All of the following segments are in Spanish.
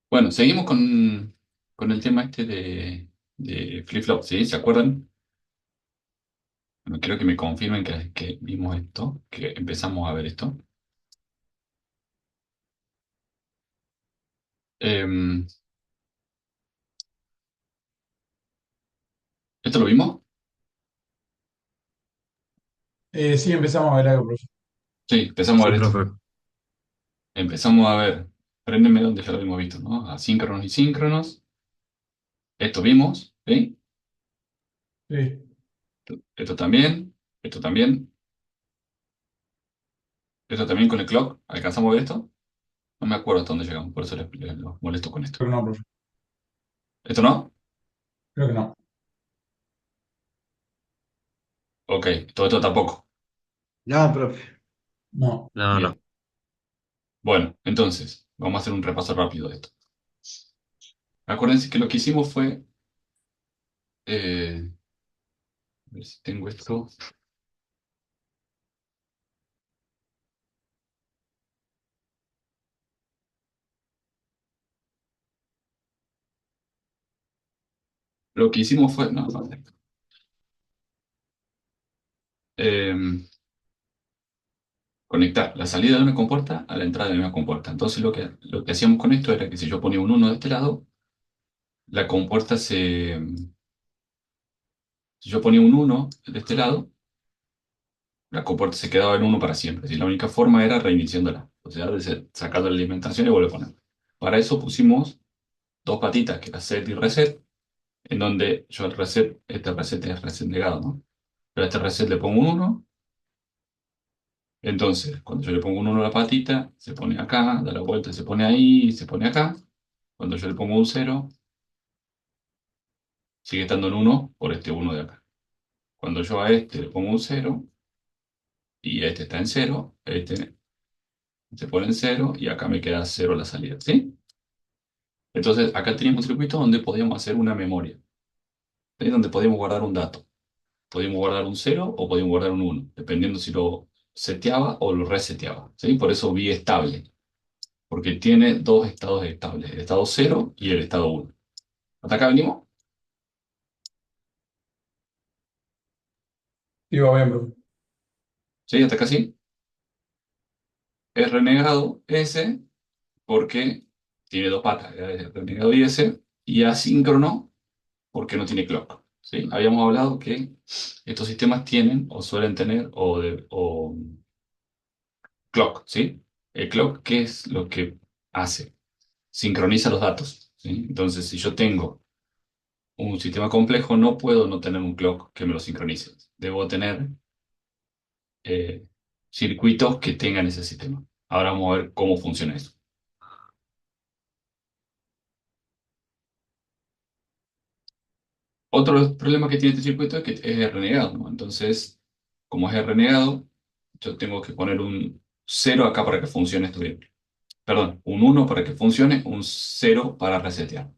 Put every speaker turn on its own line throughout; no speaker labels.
Bueno, seguimos con el tema este de flip-flop, ¿sí? ¿Se acuerdan? Bueno, quiero que me confirmen que vimos esto, que empezamos a ver esto. Em, ¿Esto lo vimos?
Sí, empezamos a ver algo, profe.
Sí, empezamos a
Sí,
ver esto.
profe.
Empezamos a ver, préndeme donde ya lo habíamos visto, ¿no? Asíncronos y síncronos. Esto vimos, ¿sí?
Sí.
Esto también, esto también, esto también con el clock. ¿Alcanzamos a ver esto? No me acuerdo hasta dónde llegamos, por eso los molesto con esto.
Creo que no, profe.
¿Esto no?
Creo que no.
Ok, todo esto tampoco.
No, profe.
No.
No, no.
Bien. Bueno, entonces, vamos a hacer un repaso rápido de esto. Acuérdense que lo que hicimos fue, a ver si tengo esto. Lo que hicimos fue, no, no, conectar la salida de una compuerta a la entrada de una compuerta. Entonces lo que hacíamos con esto era que si yo ponía un uno de este lado, la compuerta se... Si yo ponía un uno de este lado, la compuerta se quedaba en uno para siempre. Y la única forma era reiniciándola, o sea, sacar la alimentación y volver a poner. Para eso pusimos dos patitas, que era set y reset, en donde yo el reset, este reset es reset negado, ¿no? Pero a este reset le pongo un uno. Entonces, cuando yo le pongo un uno a la patita, se pone acá, da la vuelta, se pone ahí, se pone acá. Cuando yo le pongo un cero, sigue estando en uno por este uno de acá. Cuando yo a este le pongo un cero y este está en cero, este se pone en cero y acá me queda cero la salida, ¿sí? Entonces, acá teníamos un circuito donde podíamos hacer una memoria, ¿sí? Donde podíamos guardar un dato. Podíamos guardar un cero o podíamos guardar un uno, dependiendo si lo seteaba o lo reseteaba, ¿sí? Por eso vi estable, porque tiene dos estados estables, el estado cero y el estado uno. ¿Hasta acá venimos?
Sí, va bien, profe.
¿Sí? ¿Hasta acá sí? Es renegado S porque tiene dos patas, es renegado y S, y asíncrono porque no tiene clock, ¿sí? Habíamos hablado que estos sistemas tienen o suelen tener o clock, ¿sí? El clock, ¿qué es lo que hace? Sincroniza los datos, ¿sí? Entonces, si yo tengo un sistema complejo, no puedo no tener un clock que me lo sincronice. Debo tener eh, circuitos que tengan ese sistema. Ahora vamos a ver cómo funciona eso. Otro problema que tiene este circuito es que es renegado, ¿no? Entonces, como es renegado, yo tengo que poner un cero acá para que funcione esto bien. Perdón, un uno para que funcione, un cero para resetear.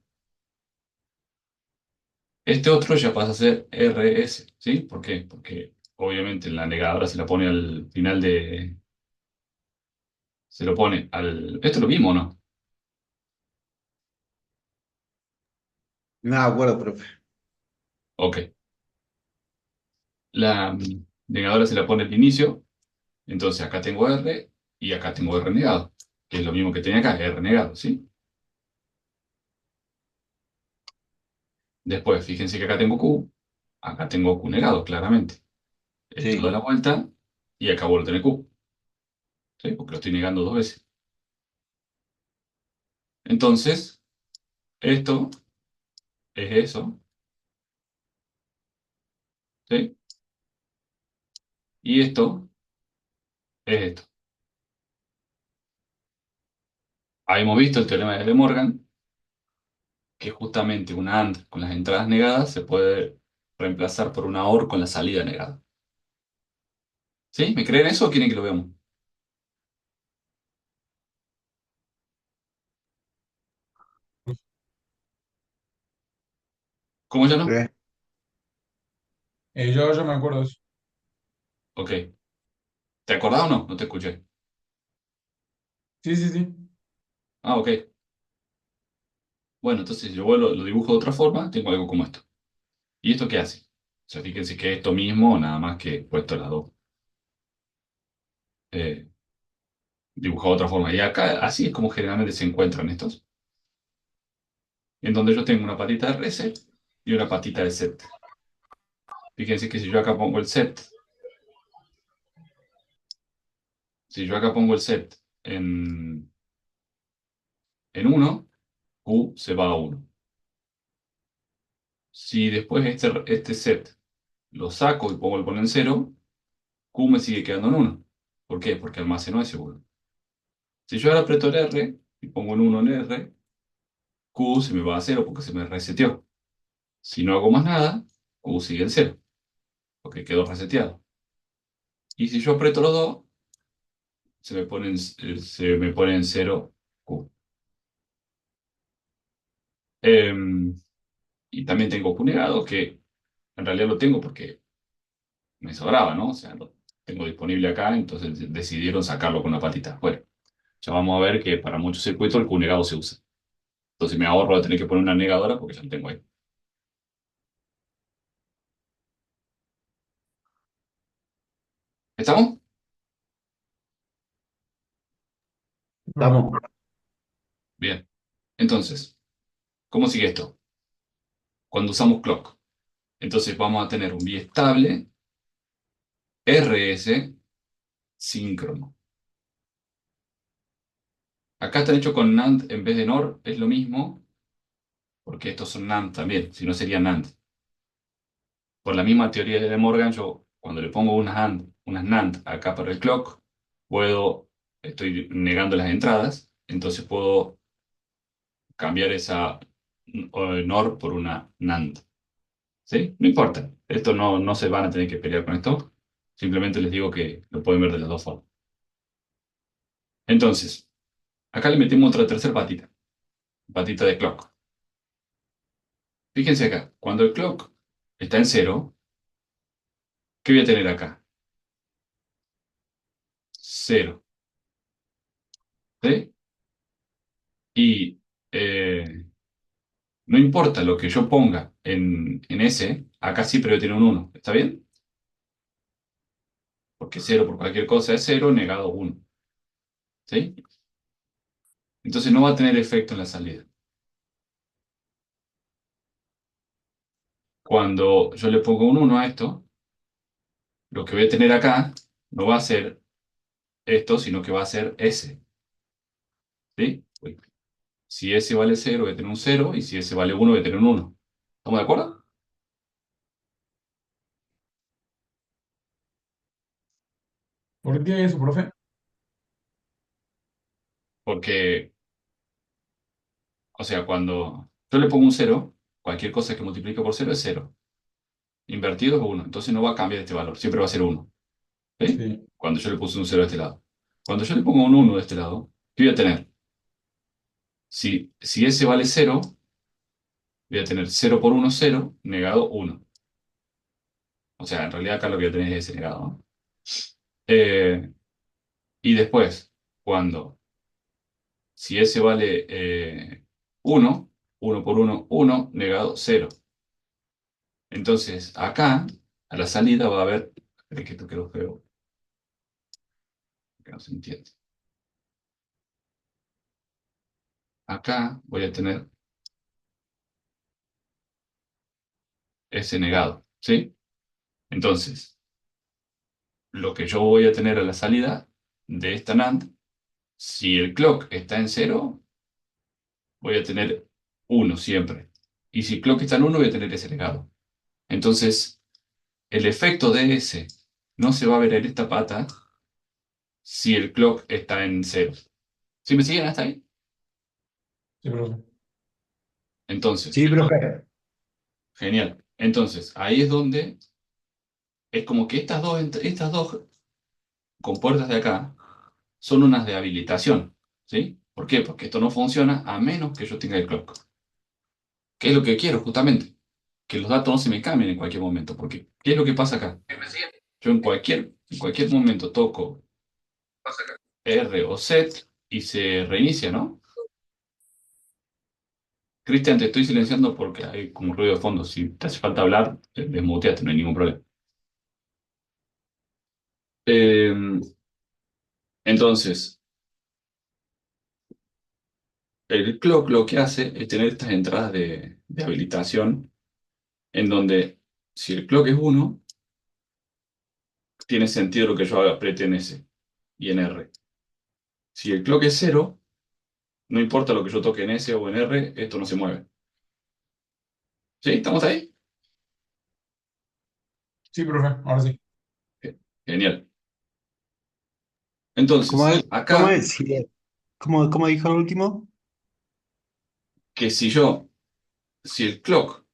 Este otro ya pasa a ser RS, ¿sí? ¿Por qué? Porque obviamente la negadora se la pone al final de... Se lo pone al... Esto lo vimos, ¿no?
No me acuerdo, profe.
Ok. La negadora se la pone al inicio, entonces acá tengo R y acá tengo R negado, que es lo mismo que tenía acá, R negado, ¿sí? Después, fíjense que acá tengo Q, acá tengo Q negado, claramente. Esto da
Sí.
la vuelta y acá vuelvo a tener Q, ¿sí? Porque lo estoy negando dos veces. Entonces, esto es eso, ¿sí? Y esto es esto. Habíamos visto el teorema de De Morgan, que justamente una AND con las entradas negadas se puede reemplazar por una OR con la salida negada. ¿Sí? ¿Me creen eso o quieren que lo veamos? ¿Cómo ya no?
Sí.
Yo me acuerdo de eso.
Ok. ¿Te acordás o no? No te escuché.
Sí, sí, sí.
Ah, ok. Bueno, entonces yo lo dibujo de otra forma, tengo algo como esto. ¿Y esto qué hace? O sea, fíjense que es esto mismo, nada más que puesto las dos. Eh, Dibujado de otra forma. Y acá, así es como generalmente se encuentran estos, en donde yo tengo una patita de reset y una patita de set. Fíjense que si yo acá pongo el set, si yo acá pongo el set en uno, Q se va a uno. Si después este set lo saco y pongo el poner en cero, Q me sigue quedando en uno. ¿Por qué? Porque almacenó ese 1. Si yo ahora aprieto el R y pongo en 1 en R, Q se me va a cero porque se me reseteó. Si no hago más nada, Q sigue en cero, porque quedó reseteado. Y si yo aprieto los dos, se me pone en cero Q. Em, y también tengo Q negado, que en realidad lo tengo porque me sobraba, ¿no? O sea, lo tengo disponible acá, entonces decidieron sacarlo con una patita. Bueno, ya vamos a ver que para muchos circuitos el Q negado se usa. Entonces me ahorro de tener que poner una negadora porque ya lo tengo ahí. ¿Estamos?
Estamos.
Bien. Entonces, ¿cómo sigue esto? Cuando usamos clock. Entonces vamos a tener un biestable RS síncrono. Acá está hecho con NAND en vez de NOR, es lo mismo, porque estos son NAND también, si no sería NAND. Por la misma teoría de De Morgan, yo cuando le pongo unas NAND acá para el clock, estoy negando las entradas, entonces puedo cambiar esa NOR por una NAND. ¿Sí? No importa, esto no se van a tener que pelear con esto, simplemente les digo que lo pueden ver de las dos formas. Entonces, acá le metemos otra tercera patita, patita de clock. Fíjense acá, cuando el clock está en cero, ¿qué voy a tener acá? Cero. ¿Sí? Y no importa lo que yo ponga en ese, acá siempre voy a tener un uno. ¿Está bien? Porque cero por cualquier cosa es cero, negado uno. ¿Sí? Entonces no va a tener efecto en la salida. Cuando yo le pongo un uno a esto, lo que voy a tener acá no va a ser esto, sino que va a ser S. ¿Sí? Uy. Si S vale cero, voy a tener un cero, y si S vale uno, voy a tener un uno. ¿Estamos de acuerdo?
¿Por qué eso, profe?
Porque, o sea, cuando yo le pongo un cero, cualquier cosa que multiplique por cero es cero. Invertido es uno. Entonces no va a cambiar este valor, siempre va a ser uno. ¿Sí?
Sí.
Cuando yo le puse un cero de este lado. Cuando yo le pongo un uno de este lado, ¿qué voy a tener? Si S vale cero, voy a tener cero por uno, cero, negado uno. O sea, en realidad acá lo que voy a tener es ese negado, ¿no? Eh, y después, si S vale 1, 1 por uno, uno, negado cero. Entonces, acá, a la salida va a haber, espera que esto quedó feo, que no se entiende. Acá voy a tener S negado, ¿sí? Entonces, lo que yo voy a tener a la salida de esta NAND, si el clock está en cero, voy a tener uno siempre. Y si el clock está en uno, voy a tener ese legado. Entonces, el efecto de ese no se va a ver en esta pata si el clock está en cero. ¿Sí me siguen hasta ahí?
Sí, profe.
Sí,
Entonces,
profe.
genial. Entonces, ahí es donde es como que estas dos compuertas de acá son unas de habilitación. ¿Sí? ¿Por qué? Porque esto no funciona a menos que yo tenga el clock. ¿Qué es lo que quiero justamente? Que los datos no se me cambien en cualquier momento. Porque, ¿qué es lo que pasa acá? Yo en cualquier momento toco R o set y se reinicia, ¿no? Cristian, te estoy silenciando porque hay como ruido de fondo. Si te hace falta hablar, desmuteate, no hay ningún problema. Eh, entonces, el clock lo que hace es tener estas entradas de habilitación en donde si el clock es uno tiene sentido lo que yo haga, apriete en S y en R. Si el clock es cero no importa lo que yo toque en S o en R, esto no se mueve. ¿Sí? ¿Estamos ahí?
Sí, profe, ahora sí.
Genial.
¿Cómo
Entonces,
es? ¿Cómo
acá,
es? Sí, ¿cómo dijo el último?
que si el clock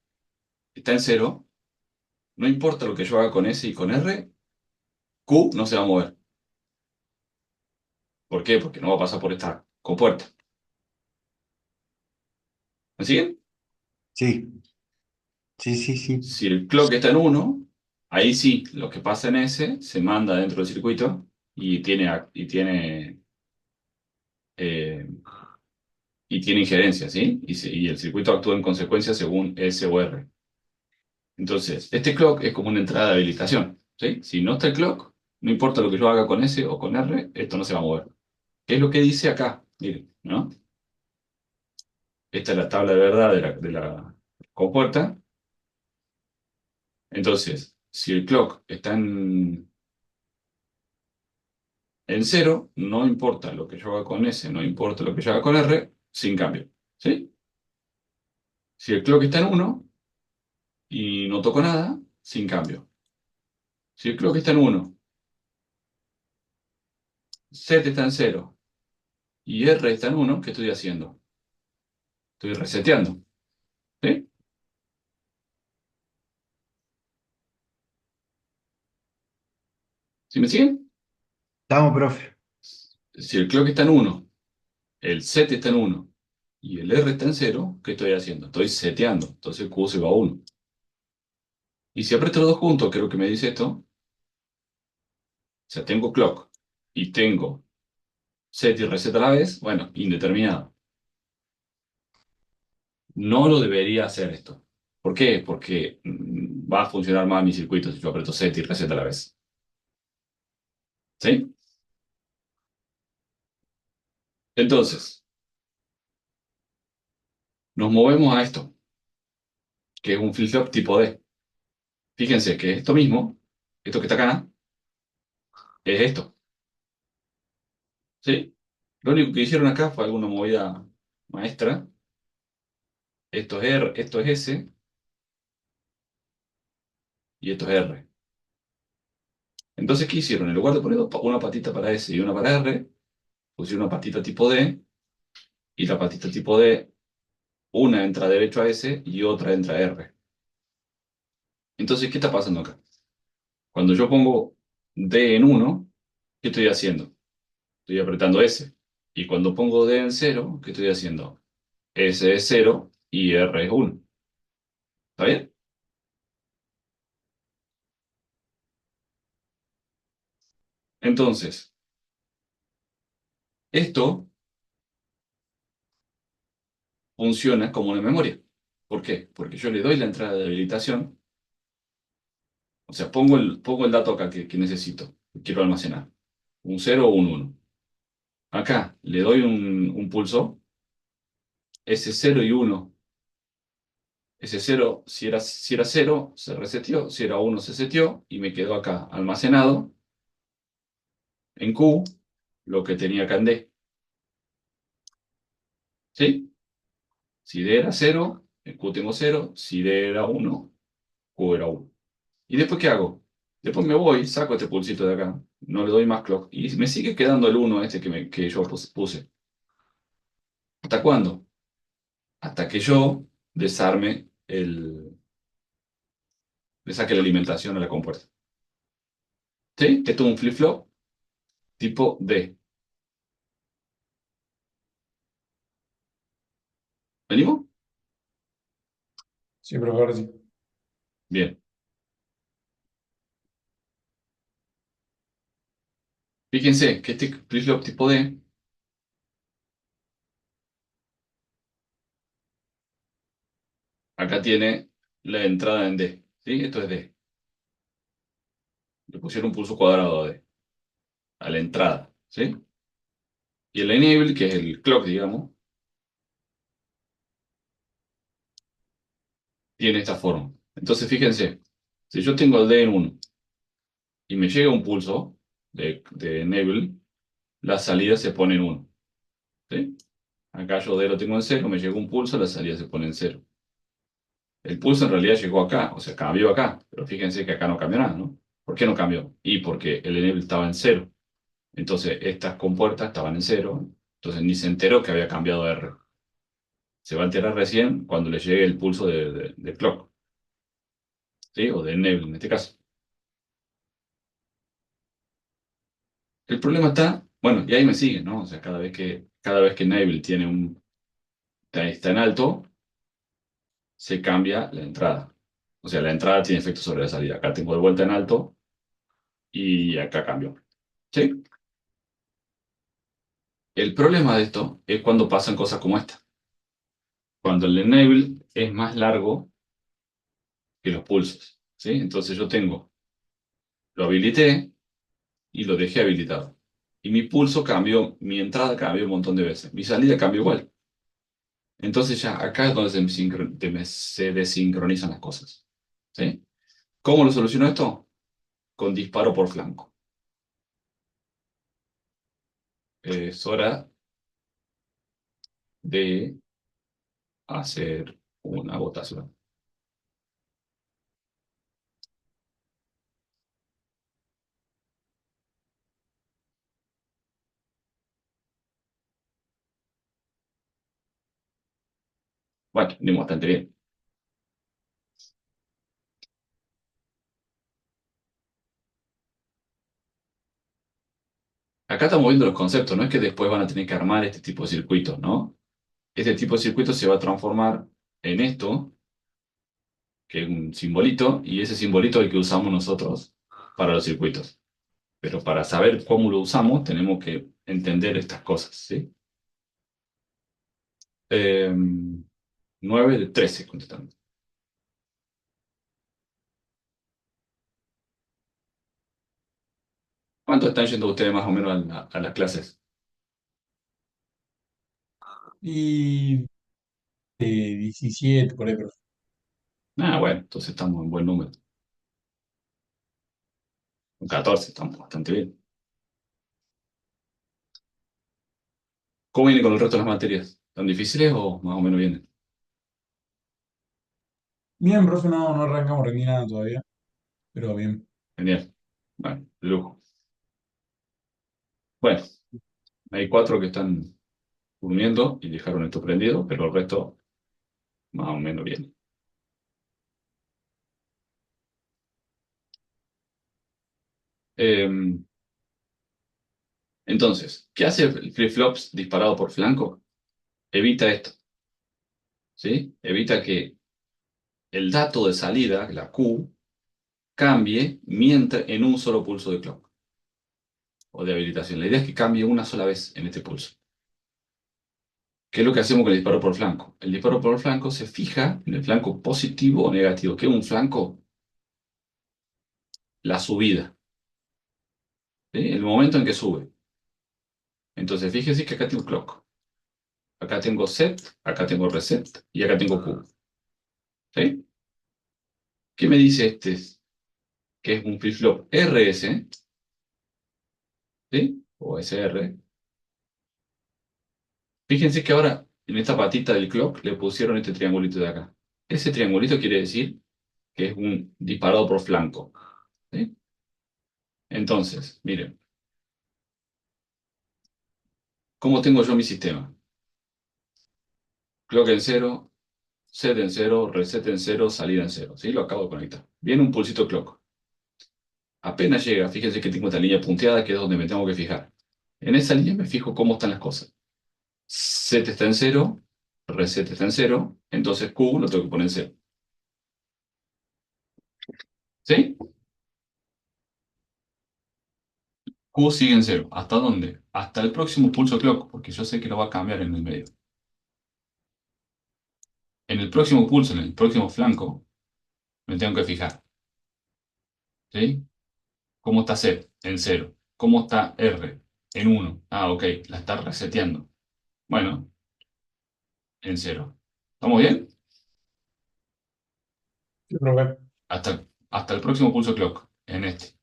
está en cero, no importa lo que yo haga con S y con R, Q no se va a mover. ¿Por qué? Porque no va a pasar por esta compuerta. ¿Me siguen?
Sí, sí.
Si el clock está en uno, ahí sí, lo que pasa en S se manda dentro del circuito eh, y tiene injerencia, ¿sí? Y el circuito actúa en consecuencia según S o R. Entonces, este clock es como una entrada de habilitación, ¿sí? Si no está el clock, no importa lo que yo haga con S o con R, esto no se va a mover. ¿Qué es lo que dice acá? Miren, ¿no? Esta es la tabla de verdad de la compuerta. Entonces, si el clock está en cero, no importa lo que yo haga con S, no importa lo que yo haga con R, sin cambio, ¿sí? Si el clock está en uno y no toco nada, sin cambio. Si el clock está en uno, Z está en cero y R está en uno, ¿qué estoy haciendo? Estoy reseteando, ¿sí? ¿Sí me siguen?
Estamos, profe.
Si el clock está en uno, el Z está en uno y el R está en cero, ¿qué estoy haciendo? Estoy seteando, entonces Q se va a uno. Y si aprieto los dos juntos, que es lo que me dice esto, o sea, tengo clock y tengo set y reset a la vez, bueno, indeterminado. No lo debería hacer esto. ¿Por qué? Porque va a funcionar mal mi circuito si yo aprieto set y reset a la vez. ¿Sí? Entonces, nos movemos a esto, que es un flip-flop tipo D. Fíjense que esto mismo, esto que está acá, es esto. ¿Sí? Lo único que hicieron acá fue alguna movida maestra. Esto es R, esto es S y esto es R. Entonces, ¿qué hicieron? En lugar de poner una patita para S y una para R, pusieron una patita tipo D y la patita tipo D, una entra derecho a S y otra entra a R. Entonces, ¿qué está pasando acá? Cuando yo pongo D en uno, ¿qué estoy haciendo? Estoy apretando S. Y cuando pongo D en cero, ¿qué estoy haciendo? S es cero y R es uno. ¿Está bien? Entonces, esto funciona como una memoria. ¿Por qué? Porque yo le doy la entrada de habilitación, o sea, pongo el dato acá que necesito, que quiero almacenar. Un cero o un uno. Acá le doy un pulso, ese cero y uno. Ese cero, si era cero, se reseteó, si era uno, se seteó y me quedó acá almacenado en Q lo que tenía acá en D. ¿Sí? Si D era cero, en Q tengo cero. Si D era uno, Q era uno. ¿Y después qué hago? Después me voy, saco este pulsito de acá, no le doy más clock y me sigue quedando el uno este que yo puse. ¿Hasta cuándo? Hasta que yo desarme le saque la alimentación a la compuerta. ¿Sí? Esto es un flip-flop tipo D. ¿Venimos?
Sí, profe, ahora sí.
Bien. Fíjense que este flip-flop tipo D Acá tiene la entrada en D, ¿sí? Esto es D. Le pusieron un pulso cuadrado a D, a la entrada, ¿sí? Y el enable, que es el clock, digamos, tiene esta forma. Entonces, fíjense, si yo tengo el D en 1 y me llega un pulso de enable, la salida se pone en 1, ¿sí? Acá yo D lo tengo en 0, me llega un pulso, la salida se pone en 0. El pulso en realidad llegó acá, o sea, cambió acá, pero fíjense que acá no cambió nada, ¿no? ¿Por qué no cambió? Y porque el enable estaba en 0. Entonces, estas compuertas estaban en 0, entonces ni se enteró que había cambiado R. Se va a enterar recién cuando le llegue el pulso de clock, ¿sí? O de enable en este caso. El problema está, bueno, y ahí me sigue, ¿no? O sea, cada vez que enable está en alto, se cambia la entrada. O sea, la entrada tiene efecto sobre la salida. Acá tengo de vuelta en alto y acá cambio. ¿Sí? El problema de esto es cuando pasan cosas como esta. Cuando el enable es más largo que los pulsos. ¿Sí? Entonces lo habilité y lo dejé habilitado. Y mi pulso cambió, mi entrada cambió un montón de veces. Mi salida cambió igual. Entonces ya acá es donde se desincronizan las cosas. ¿Sí? ¿Cómo lo soluciono esto? Con disparo por flanco. Es hora de hacer una votación. Bueno, venimos bastante bien. Acá estamos viendo los conceptos, no es que después van a tener que armar este tipo de circuitos, ¿no? Este tipo de circuito se va a transformar en esto, que es un simbolito, y ese simbolito es el que usamos nosotros para los circuitos. Pero para saber cómo lo usamos, tenemos que entender estas cosas, ¿sí? 9 de 13 contestando. ¿Cuánto están yendo ustedes más o menos a las clases?
Y 17, por ahí, profe.
Ah, bueno, entonces estamos en buen número. Con 14 estamos bastante bien. ¿Cómo viene con el resto de las materias? ¿Tan difíciles o más o menos vienen?
Bien, profe, no arrancamos ni nada todavía, pero bien.
Genial. Bueno, de lujo. Bueno, hay 4 que están durmiendo y dejaron esto prendido, pero el resto más o menos viene. Eh, entonces, ¿qué hace el flip-flops disparado por flanco? Evita esto, ¿sí? Evita que el dato de salida, la Q, cambie mientras en un solo pulso de clock o de habilitación. La idea es que cambie una sola vez en este pulso. ¿Qué es lo que hacemos con el disparo por flanco? El disparo por flanco se fija en el flanco positivo o negativo. ¿Qué es un flanco? La subida, ¿sí? El momento en que sube. Entonces, fíjense que acá tengo clock, acá tengo set, acá tengo reset y acá tengo Q. ¿Sí? ¿Qué me dice este? Que es un flip-flop RS, ¿sí? O SR. Fíjense que ahora en esta patita del clock le pusieron este triangulito de acá. Ese triangulito quiere decir que es un disparado por flanco. ¿Sí? Entonces, miren, ¿cómo tengo yo mi sistema? Clock en cero, set en cero, reset en cero, salida en cero. ¿Sí? Lo acabo de conectar. Viene un pulsito clock. Apenas llega, fíjense que tengo esta línea punteada que es donde me tengo que fijar. En esa línea me fijo cómo están las cosas. Set está en cero, reset está en cero, entonces Q lo tengo que poner en cero. ¿Sí? Q sigue en cero. ¿Hasta dónde? Hasta el próximo pulso clock, porque yo sé que lo va a cambiar en el medio. En el próximo pulso, en el próximo flanco, me tengo que fijar, ¿sí? ¿Cómo está C? En cero. ¿Cómo está R? En uno. Ah, ok, la está reseteando. Bueno, en cero. ¿Estamos bien?
Sí, profe.
Hasta el próximo pulso clock, en este.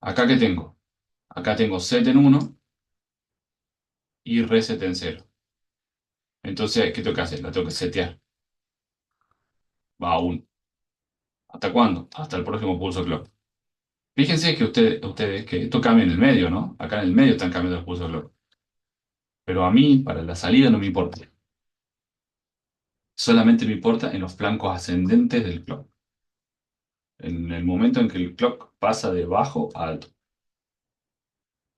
¿Acá qué tengo? Acá tengo set en uno y reset en cero. Entonces, ¿qué tengo que hacer? La tengo que setear. Va a 1. ¿Hasta cuándo? Hasta el próximo pulso clock. Fíjense que ustedes, que esto cambia en el medio, ¿no? Acá en el medio están cambiando los pulsos clock. Pero a mí, para la salida, no me importa. Solamente me importa en los flancos ascendentes del clock. En el momento en que el clock pasa de bajo a alto.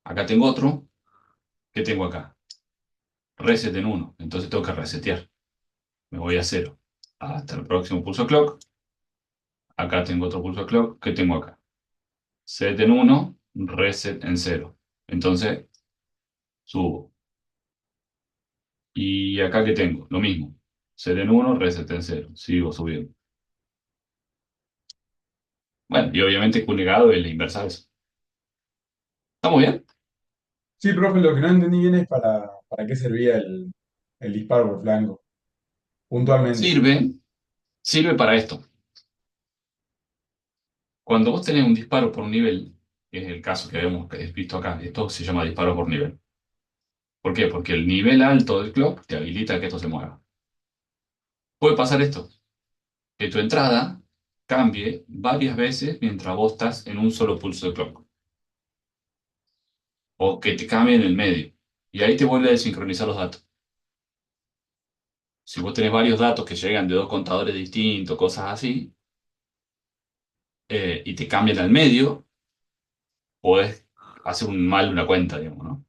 Acá tengo otro. ¿Qué tengo acá? Reset en uno. Entonces tengo que resetear. Me voy a cero. Hasta el próximo pulso clock. Acá tengo otro pulso clock. ¿Qué tengo acá? Set en uno, reset en cero. Entonces subo. Y acá ¿qué tengo? Lo mismo. Set en uno, reset en cero. Sigo subiendo. Bueno, y obviamente Q negado es la inversa de eso. ¿Estamos bien?
Sí, profe, lo que no entendí bien es para qué servía el disparo por flanco, puntualmente.
Sirve, sirve para esto. Cuando vos tenés un disparo por nivel, que es el caso que habíamos visto acá, esto se llama disparo por nivel. ¿Por qué? Porque el nivel alto del clock te habilita que esto se mueva. Puede pasar esto, que tu entrada cambie varias veces mientras vos estás en un solo pulso de clock. O que te cambie en el medio. Y ahí te vuelve a desincronizar los datos. Si vos tenés varios datos que llegan de dos contadores distintos, cosas así, y te cambian al medio, podés hacer un mal una cuenta, digamos, ¿no?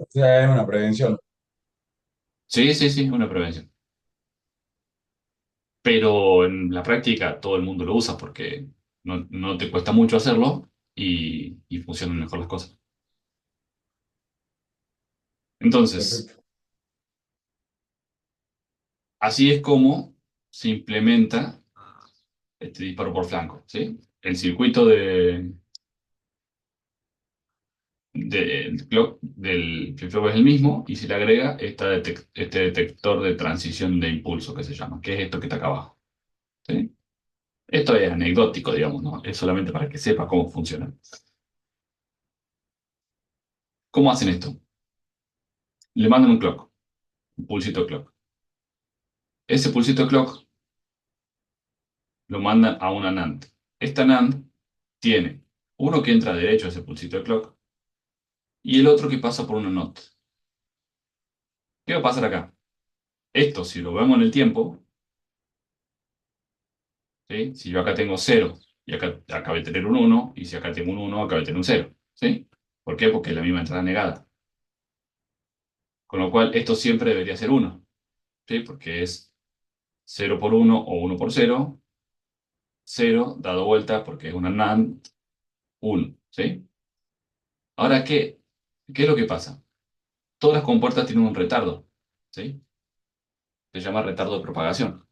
O sea, es una prevención.
Sí, sí, sí, una prevención. Pero en la práctica todo el mundo lo usa porque no te cuesta mucho hacerlo y funcionan mejor las cosas. Entonces,
Perfecto.
así es como se implementa este disparo por flanco, ¿sí? El circuito del clock del flip-flop es el mismo y se le agrega este detector de transición de impulso que se llama, que es esto que está acá abajo, ¿sí? Esto es anecdótico, digamos, ¿no? Es solamente para que sepa cómo funciona. ¿Cómo hacen esto? Le mandan un clock, un pulsito clock. Ese pulsito clock lo mandan a una NAND. Esta NAND tiene uno que entra derecho a ese pulsito de clock y el otro que pasa por una NOT. ¿Qué va a pasar acá? Esto, si lo vemos en el tiempo, ¿sí? Si yo acá tengo cero y acá voy a tener un uno y si acá tengo un uno acá voy a tener un cero, ¿sí? ¿Por qué? Porque es la misma entrada negada. Con lo cual, esto siempre debería ser uno, ¿sí? Porque es cero por uno o uno por cero, cero dado vuelta porque es una NAND, uno, ¿sí? Ahora, ¿qué es lo que pasa? Todas las compuertas tienen un retardo, ¿sí? Se llama retardo de propagación.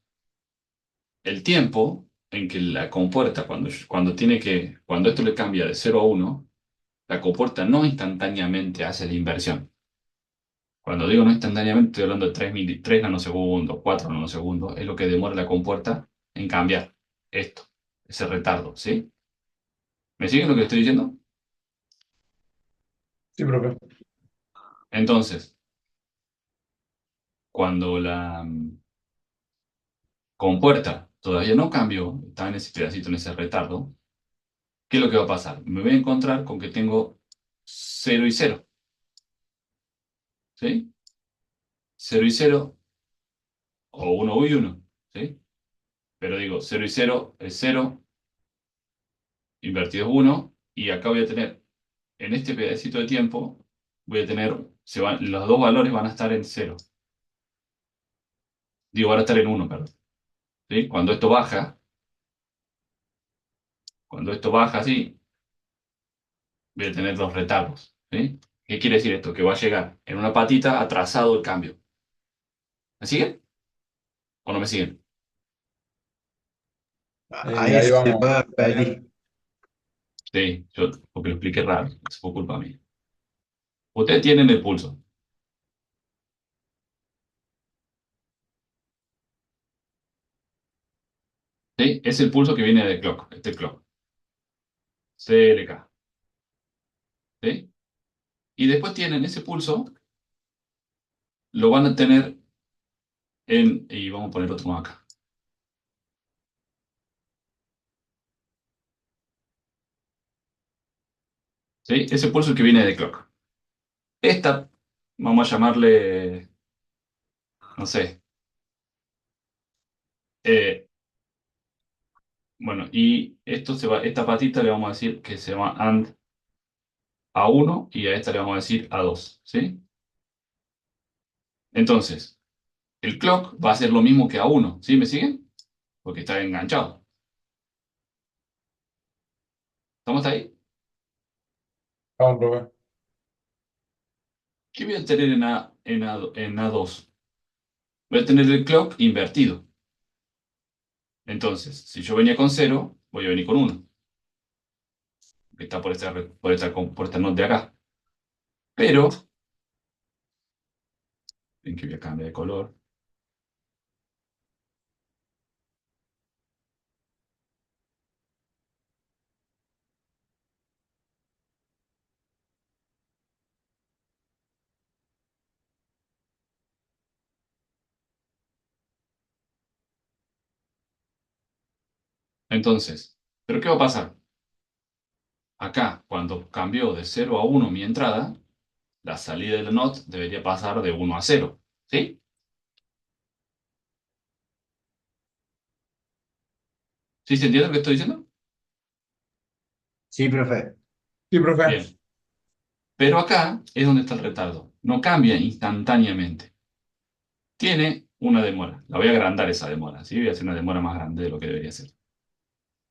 El tiempo en que la compuerta, cuando esto le cambia de cero a uno, la compuerta no instantáneamente hace la inversión. Cuando digo no instantáneamente, estoy hablando de 3 nanosegundos, 4 nanosegundos, es lo que demora la compuerta en cambiar esto, ese retardo, ¿sí? ¿Me siguen lo que estoy diciendo?
Sí, profe.
Entonces, cuando la compuerta todavía no cambió, está en ese pedacito, en ese retardo, ¿qué es lo que va a pasar? Me voy a encontrar con que tengo cero y cero, ¿sí? Cero y cero o uno y uno, ¿sí? Pero digo, cero y cero es cero, invertido es 1, y acá voy a tener, en este pedacito de tiempo, voy a tener, los dos valores van a estar en cero. Digo, van a estar en uno, perdón. ¿Sí? Cuando esto baja así, voy a tener dos retardos, ¿sí? ¿Qué quiere decir esto? Que va a llegar en una patita atrasado el cambio. ¿Me sigue? ¿O no me siguen?
Ahí
Ahí
se
vamos
puede
variando.
pedir.
Sí, yo porque lo expliqué raro, eso fue culpa mía. Ustedes tienen el pulso, ¿sí? Es el pulso que viene de clock, este clock, CLK, ¿sí? Y después tienen ese pulso, lo van a tener y vamos a poner otro más acá, ¿sí? Ese pulso que viene de clock. Esta, vamos a llamarle, no sé, eh, bueno, y esto se va, esta patita le vamos a decir que se llama AND A1 y a esta le vamos a decir A2, ¿sí? Entonces, el clock va a ser lo mismo que A1, ¿sí? ¿Me siguen? Porque está enganchado. ¿Estamos ahí?
Vamos, profe.
¿Qué voy a tener en A2? Voy a tener el clock invertido. Entonces, si yo venía con 0, voy a venir con 1, que está por esta node de acá. Pero, ven que voy a cambiar de color. Entonces, ¿pero qué va a pasar? Acá, cuando cambió de 0 a 1 mi entrada, la salida de la node debería pasar de 1 a 0. ¿Sí? ¿Sí se entiende lo que estoy diciendo?
Sí, profe.
Sí, profe.
Bien. Pero acá es donde está el retardo. No cambia instantáneamente. Tiene una demora. La voy a agrandar esa demora, ¿sí? Voy a hacer una demora más grande de lo que debería ser.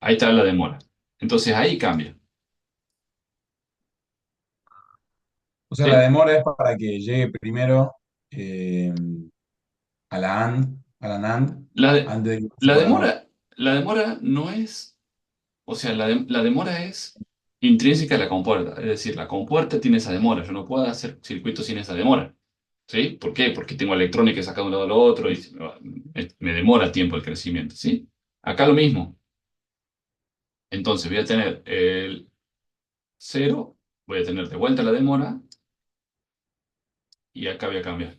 Ahí está la demora. Entonces ahí cambia,
O sea, la
¿sí?
demora es para que llegue primero eh, a la AND, a la NAND,
La, de-
antes de que pase
la
por la NOT.
demora, la demora no es, o sea, la demora es intrínseca a la compuerta. Es decir, la compuerta tiene esa demora. Yo no puedo hacer circuitos sin esa demora. ¿Sí? ¿Por qué? Porque tengo electrónica sacada de un lado al otro y me demora tiempo el crecimiento, ¿sí? Acá lo mismo. Entonces voy a tener el 0, voy a tener de vuelta la demora y acá voy a cambiar,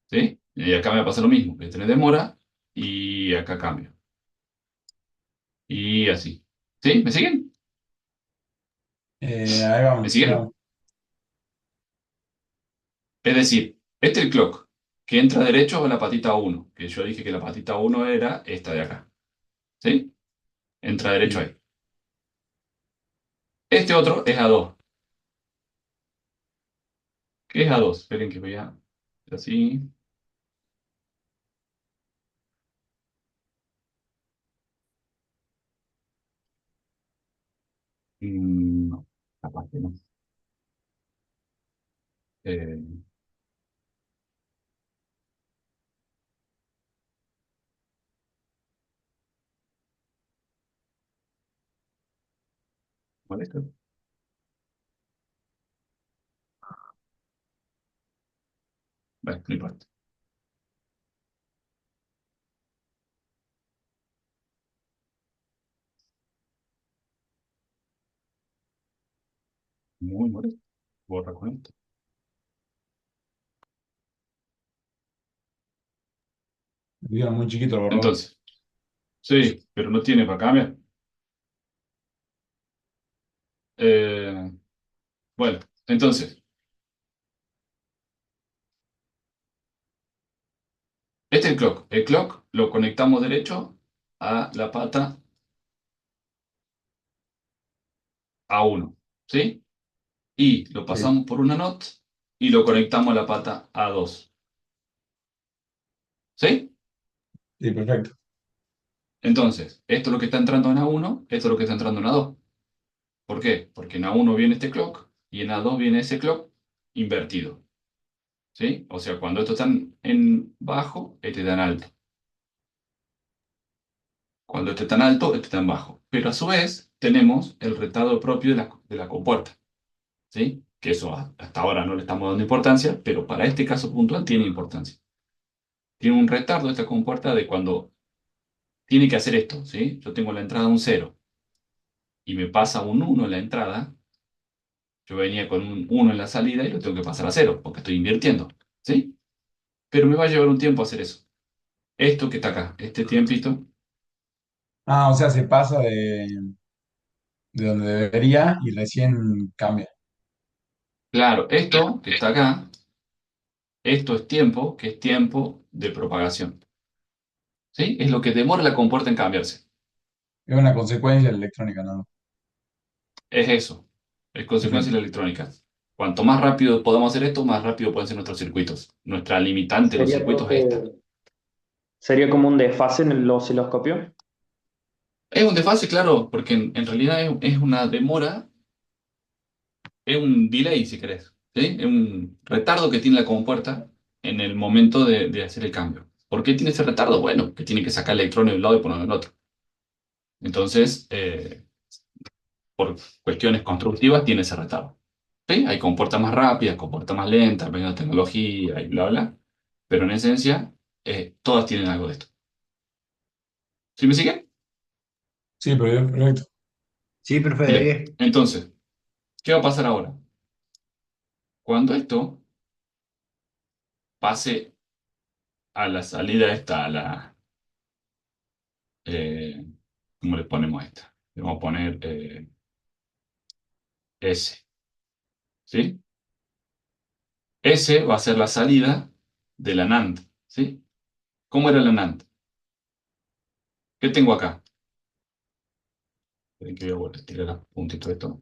¿sí? Y acá me va a pasar lo mismo, voy a tener demora y acá cambio. Y así. ¿Sí? ¿Me siguen?
Ahí
¿Me
vamos, ahí
siguen?
vamos.
Es decir, este es el clock, que entra derecho a la patita 1, que yo dije que la patita 1 era esta de acá, ¿sí? Entra derecho
Sí.
ahí. Este otro es A2. ¿Qué es A2? Esperen que voy a hacer así. No, capaz que no. Eh, ¿Molesta? Bueno, no importa. Muy molesto. Borra con esto.
Digo, muy chiquito el borró.
Entonces, sí, pero no tiene para cambiar. Eh, bueno, entonces, este es el clock. El clock lo conectamos derecho a la pata A1, ¿sí? Y lo
Sí,
pasamos por una NOT y lo conectamos a la pata A2, ¿sí?
sí, perfecto.
Entonces, esto es lo que está entrando en A1, esto es lo que está entrando en A2. ¿Por qué? Porque en A1 viene este clock y en A2 viene ese clock invertido, ¿sí? O sea, cuando estos están en bajo, este está en alto. Cuando este está en alto, este está en bajo. Pero a su vez, tenemos el retardo propio de la compuerta, ¿sí? Que eso hasta ahora no le estamos dando importancia, pero para este caso puntual tiene importancia. Tiene un retardo esta compuerta de cuando tiene que hacer esto, ¿sí? Yo tengo la entrada un cero y me pasa un uno en la entrada, yo venía con un uno en la salida y lo tengo que pasar a cero, porque estoy invirtiendo, ¿sí? Pero me va a llevar un tiempo hacer eso. Esto que está acá, este tiempito,
Ah, o sea, se pasa de donde debería y recién cambia.
claro, esto que está acá, esto es tiempo, que es tiempo de propagación, ¿sí? Es lo que demora la compuerta en cambiarse.
Es una consecuencia de la electrónica, ¿no?
Es eso, es consecuencia de
Perfecto.
la electrónica. Cuanto más rápido podamos hacer esto, más rápido pueden ser nuestros circuitos. Nuestra limitante de los
Sería,
circuitos es esta.
profe, sería como un desfase en el osciloscopio.
Es un desfase, claro, porque en realidad es una demora, es un delay, si querés, ¿sí? Es un retardo que tiene la compuerta en el momento de hacer el cambio. ¿Por qué tiene ese retardo? Bueno, que tiene que sacar electrones de un lado y ponerlo en otro. Entonces, por cuestiones constructivas, tiene ese retardo. ¿Sí? Hay compuertas más rápidas, compuertas más lentas, dependiendo de la tecnología y bla, bla. Pero en esencia, todas tienen algo de esto. ¿Sí me siguen?
Sí, perfecto.
Sí, profe, de
Bien.
10.
Entonces, ¿qué va a pasar ahora? Cuando esto pase a la salida esta, eh, ¿cómo le ponemos a esta? Le vamos a poner S, ¿sí? S va a ser la salida de la NAND, ¿sí? ¿Cómo era la NAND? ¿Qué tengo acá? Esperen que voy a tirar los puntitos de esto.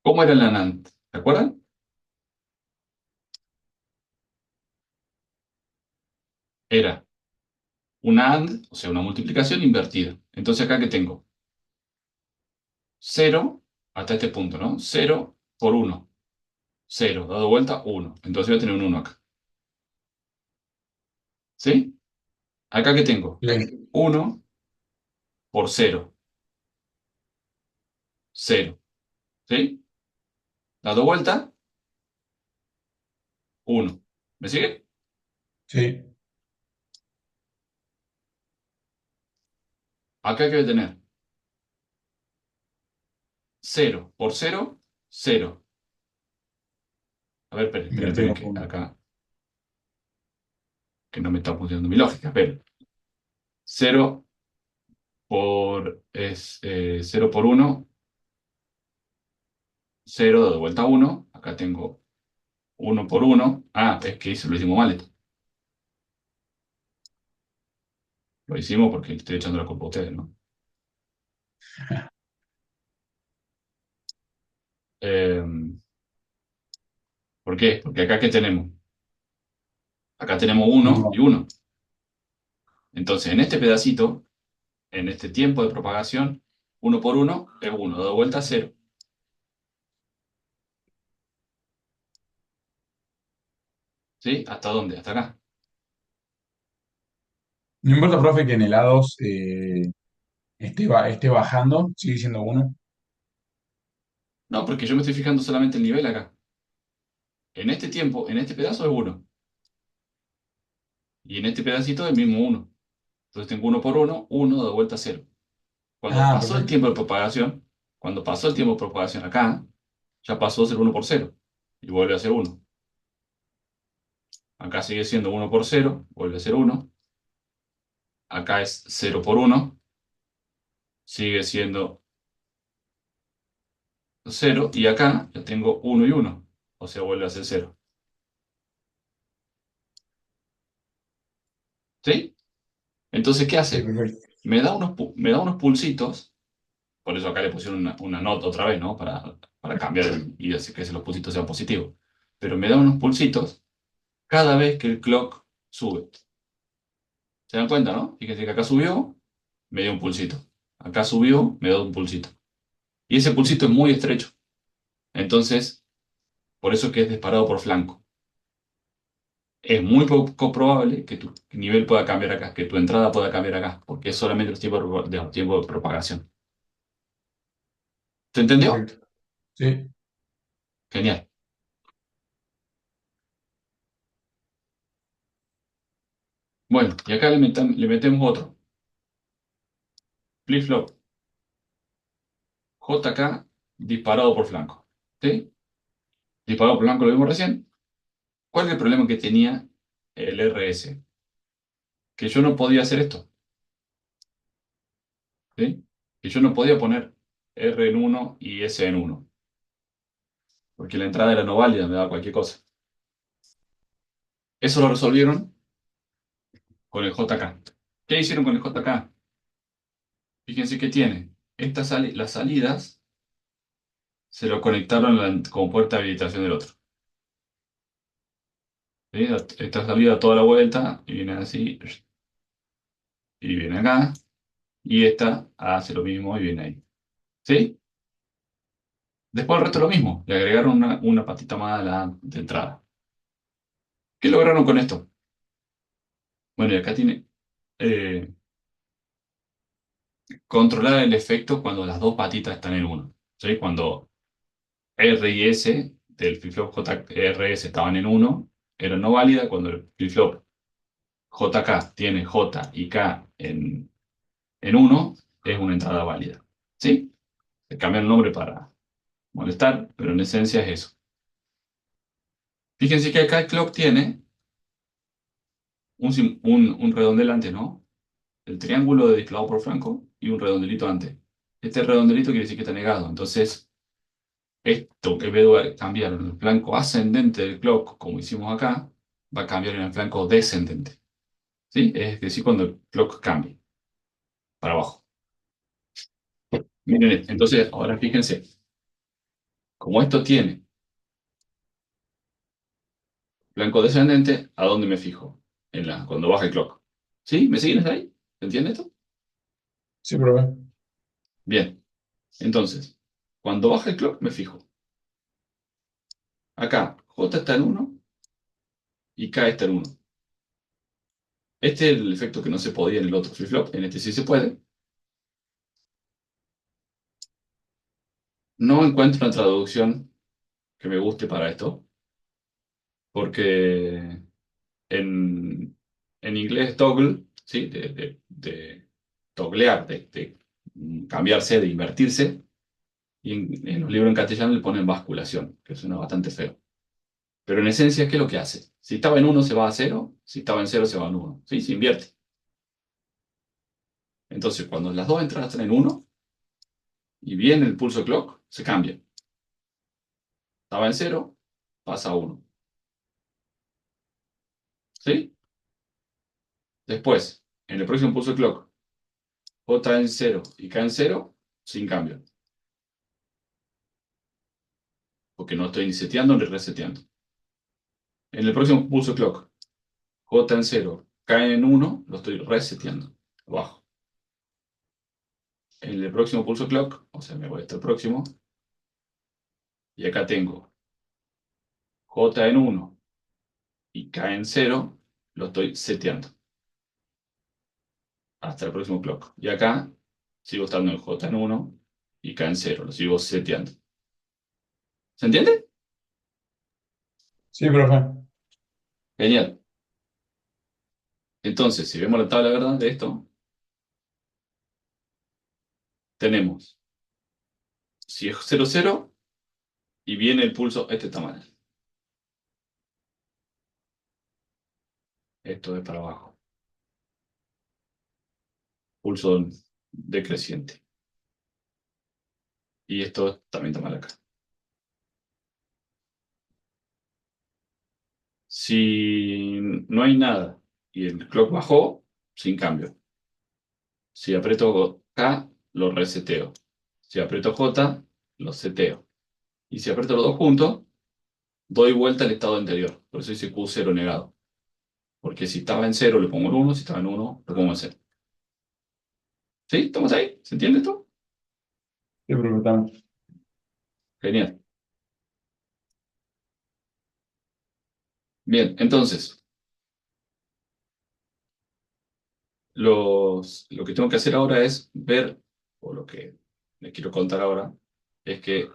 ¿Cómo era la NAND? ¿Se acuerdan? Era una AND, o sea, una multiplicación invertida. Entonces acá que tengo cero hasta este punto, ¿no? Cero por uno. Cero dado vuelta, uno. Entonces voy a tener un uno acá. ¿Sí? Acá que tengo
Bien.
uno por cero. Cero. ¿Sí? Dado vuelta, uno. ¿Me sigue?
Sí,
Acá que voy a tener cero por cero, cero. A ver, esperen, esperen, esperen,
invertido
que
por uno.
acá que no me está funcionando mi lógica. Esperen. Cero cero por uno, cero dado vuelta uno. Acá tengo uno por uno. Ah, es que lo hicimos mal esto. Lo hicimos porque estoy echando la culpa a ustedes, ¿no? Eh, ¿Por qué? Porque acá ¿qué tenemos? Acá tenemos uno y
Uno.
uno. Entonces, en este pedacito, en este tiempo de propagación, uno por uno es uno, dado vuelta cero. ¿Sí? ¿Hasta dónde? Hasta acá.
No importa, profe, que en el A2 esté bajando, sigue siendo uno.
No, porque yo me estoy fijando solamente el nivel acá. En este tiempo, en este pedazo es uno. Y en este pedacito es el mismo uno. Entonces tengo uno por uno dado vuelta cero. Cuando
Ah,
pasó el
perfecto.
tiempo de propagación, cuando pasó el tiempo de propagación acá, ya pasó a ser uno por cero. Y vuelve a ser uno. Acá sigue siendo uno por cero, vuelve a ser uno. Acá es cero por uno, sigue siendo cero. Y acá ya tengo uno y uno, o sea, vuelve a ser cero. ¿Sí? Entonces, ¿qué
Sí,
hace?
perfecto.
Me da unos pulsitos, por eso acá le pusieron una nota otra vez, ¿no? Para cambiar y hacer que los pulsitos sean positivos. Pero me da unos pulsitos cada vez que el clock sube. ¿Se dan cuenta, no? Fíjense que acá subió, me dio un pulsito. Acá subió, me dio un pulsito. Y ese pulsito es muy estrecho. Entonces, por eso es que es disparado por flanco. Es muy poco probable que tu nivel pueda cambiar acá, que tu entrada pueda cambiar acá, porque es solamente los tiempos de propagación. ¿Se entendió?
Perfecto. Sí,
Genial. Bueno, y acá le metemos otro. Flip-flop. JK disparado por flanco. ¿Sí? Disparado por flanco lo vimos recién. ¿Cuál es el problema que tenía el RS? Que yo no podía hacer esto. ¿Sí? Que yo no podía poner R en uno y S en uno. Porque la entrada era no válida, me daba cualquier cosa. Eso lo resolvieron con el JK. ¿Qué hicieron con el JK? Fíjense que tiene. Las salidas se lo conectaron como puerta de habilitación del otro. ¿Sí? Esta salida toda la vuelta y viene así y viene acá. Y esta hace lo mismo y viene ahí. ¿Sí? Después el resto lo mismo. Le agregaron una patita más de entrada. ¿Qué lograron con esto? Bueno, y acá tiene eh, controlar el efecto cuando las dos patitas están en uno. ¿Sí? Cuando R y S del flip-flop JRS estaban en uno, era no válida. Cuando el flip-flop JK tiene J y K en uno, es una entrada válida. ¿Sí? Se cambia el nombre para molestar, pero en esencia es eso. Fíjense que acá el clock tiene un redondel antes, ¿no? El triángulo de disclavo por flanco y un redondelito antes. Este redondelito quiere decir que está negado. Entonces, esto, en vez de cambiar en el flanco ascendente del clock, como hicimos acá, va a cambiar en el flanco descendente. ¿Sí? Es decir, cuando el clock cambie para abajo. Miren esto. Entonces, ahora fíjense, como esto tiene flanco descendente, ¿a dónde me fijo? Cuando baja el clock. ¿Sí? ¿Me siguen hasta ahí? ¿Se entiende esto?
sí, profe.
Bien. Entonces, cuando baja el clock, me fijo. Acá, J está en uno y K está en uno. Este es el efecto que no se podía en el otro flip-flop. En este sí se puede. No encuentro una traducción que me guste para esto, porque en inglés toggle, ¿sí? De toglear, de cambiarse, de invertirse, y en los libros en castellano le ponen basculación, que suena bastante feo. Pero en esencia, ¿qué es lo que hace? Si estaba en uno se va a cero, si estaba en cero se va a uno. ¿Sí? Se invierte. Entonces, cuando las dos entradas están en uno y viene el pulso clock, se cambia. Estaba en cero, pasa a uno. ¿Sí? Después, en el próximo pulso clock, J en cero y K en cero, sin cambio. Porque no estoy ni seteando ni reseteando. En el próximo pulso clock, J en cero, K en uno, lo estoy reseteando. Abajo. En el próximo pulso clock, o sea, me voy hasta el próximo, y acá tengo J en uno y K en cero, lo estoy seteando. Hasta el próximo clock. Y acá sigo estando en J en uno y K en cero, lo sigo seteando. ¿Se entiende?
Sí, profe.
Genial. Entonces, si vemos la tabla, ¿verdad? De esto, tenemos, si es 0, 0, y viene el pulso, este está mal. Esto es para abajo. Pulso decreciente. Y esto también está mal acá. Si no hay nada y el clock bajó, sin cambio. Si aprieto K, lo reseteo. Si aprieto J, lo seteo. Y si aprieto los dos juntos, doy vuelta al estado anterior. Por eso dice Q0 negado. Porque si estaba en cero, le pongo el 1. Si estaba en uno, le pongo el 0. ¿Sí? ¿Estamos ahí? ¿Se entiende esto?
Sí, profe, estamos.
Genial. Bien, entonces, lo que tengo que hacer ahora es ver, o lo que les quiero contar ahora, es que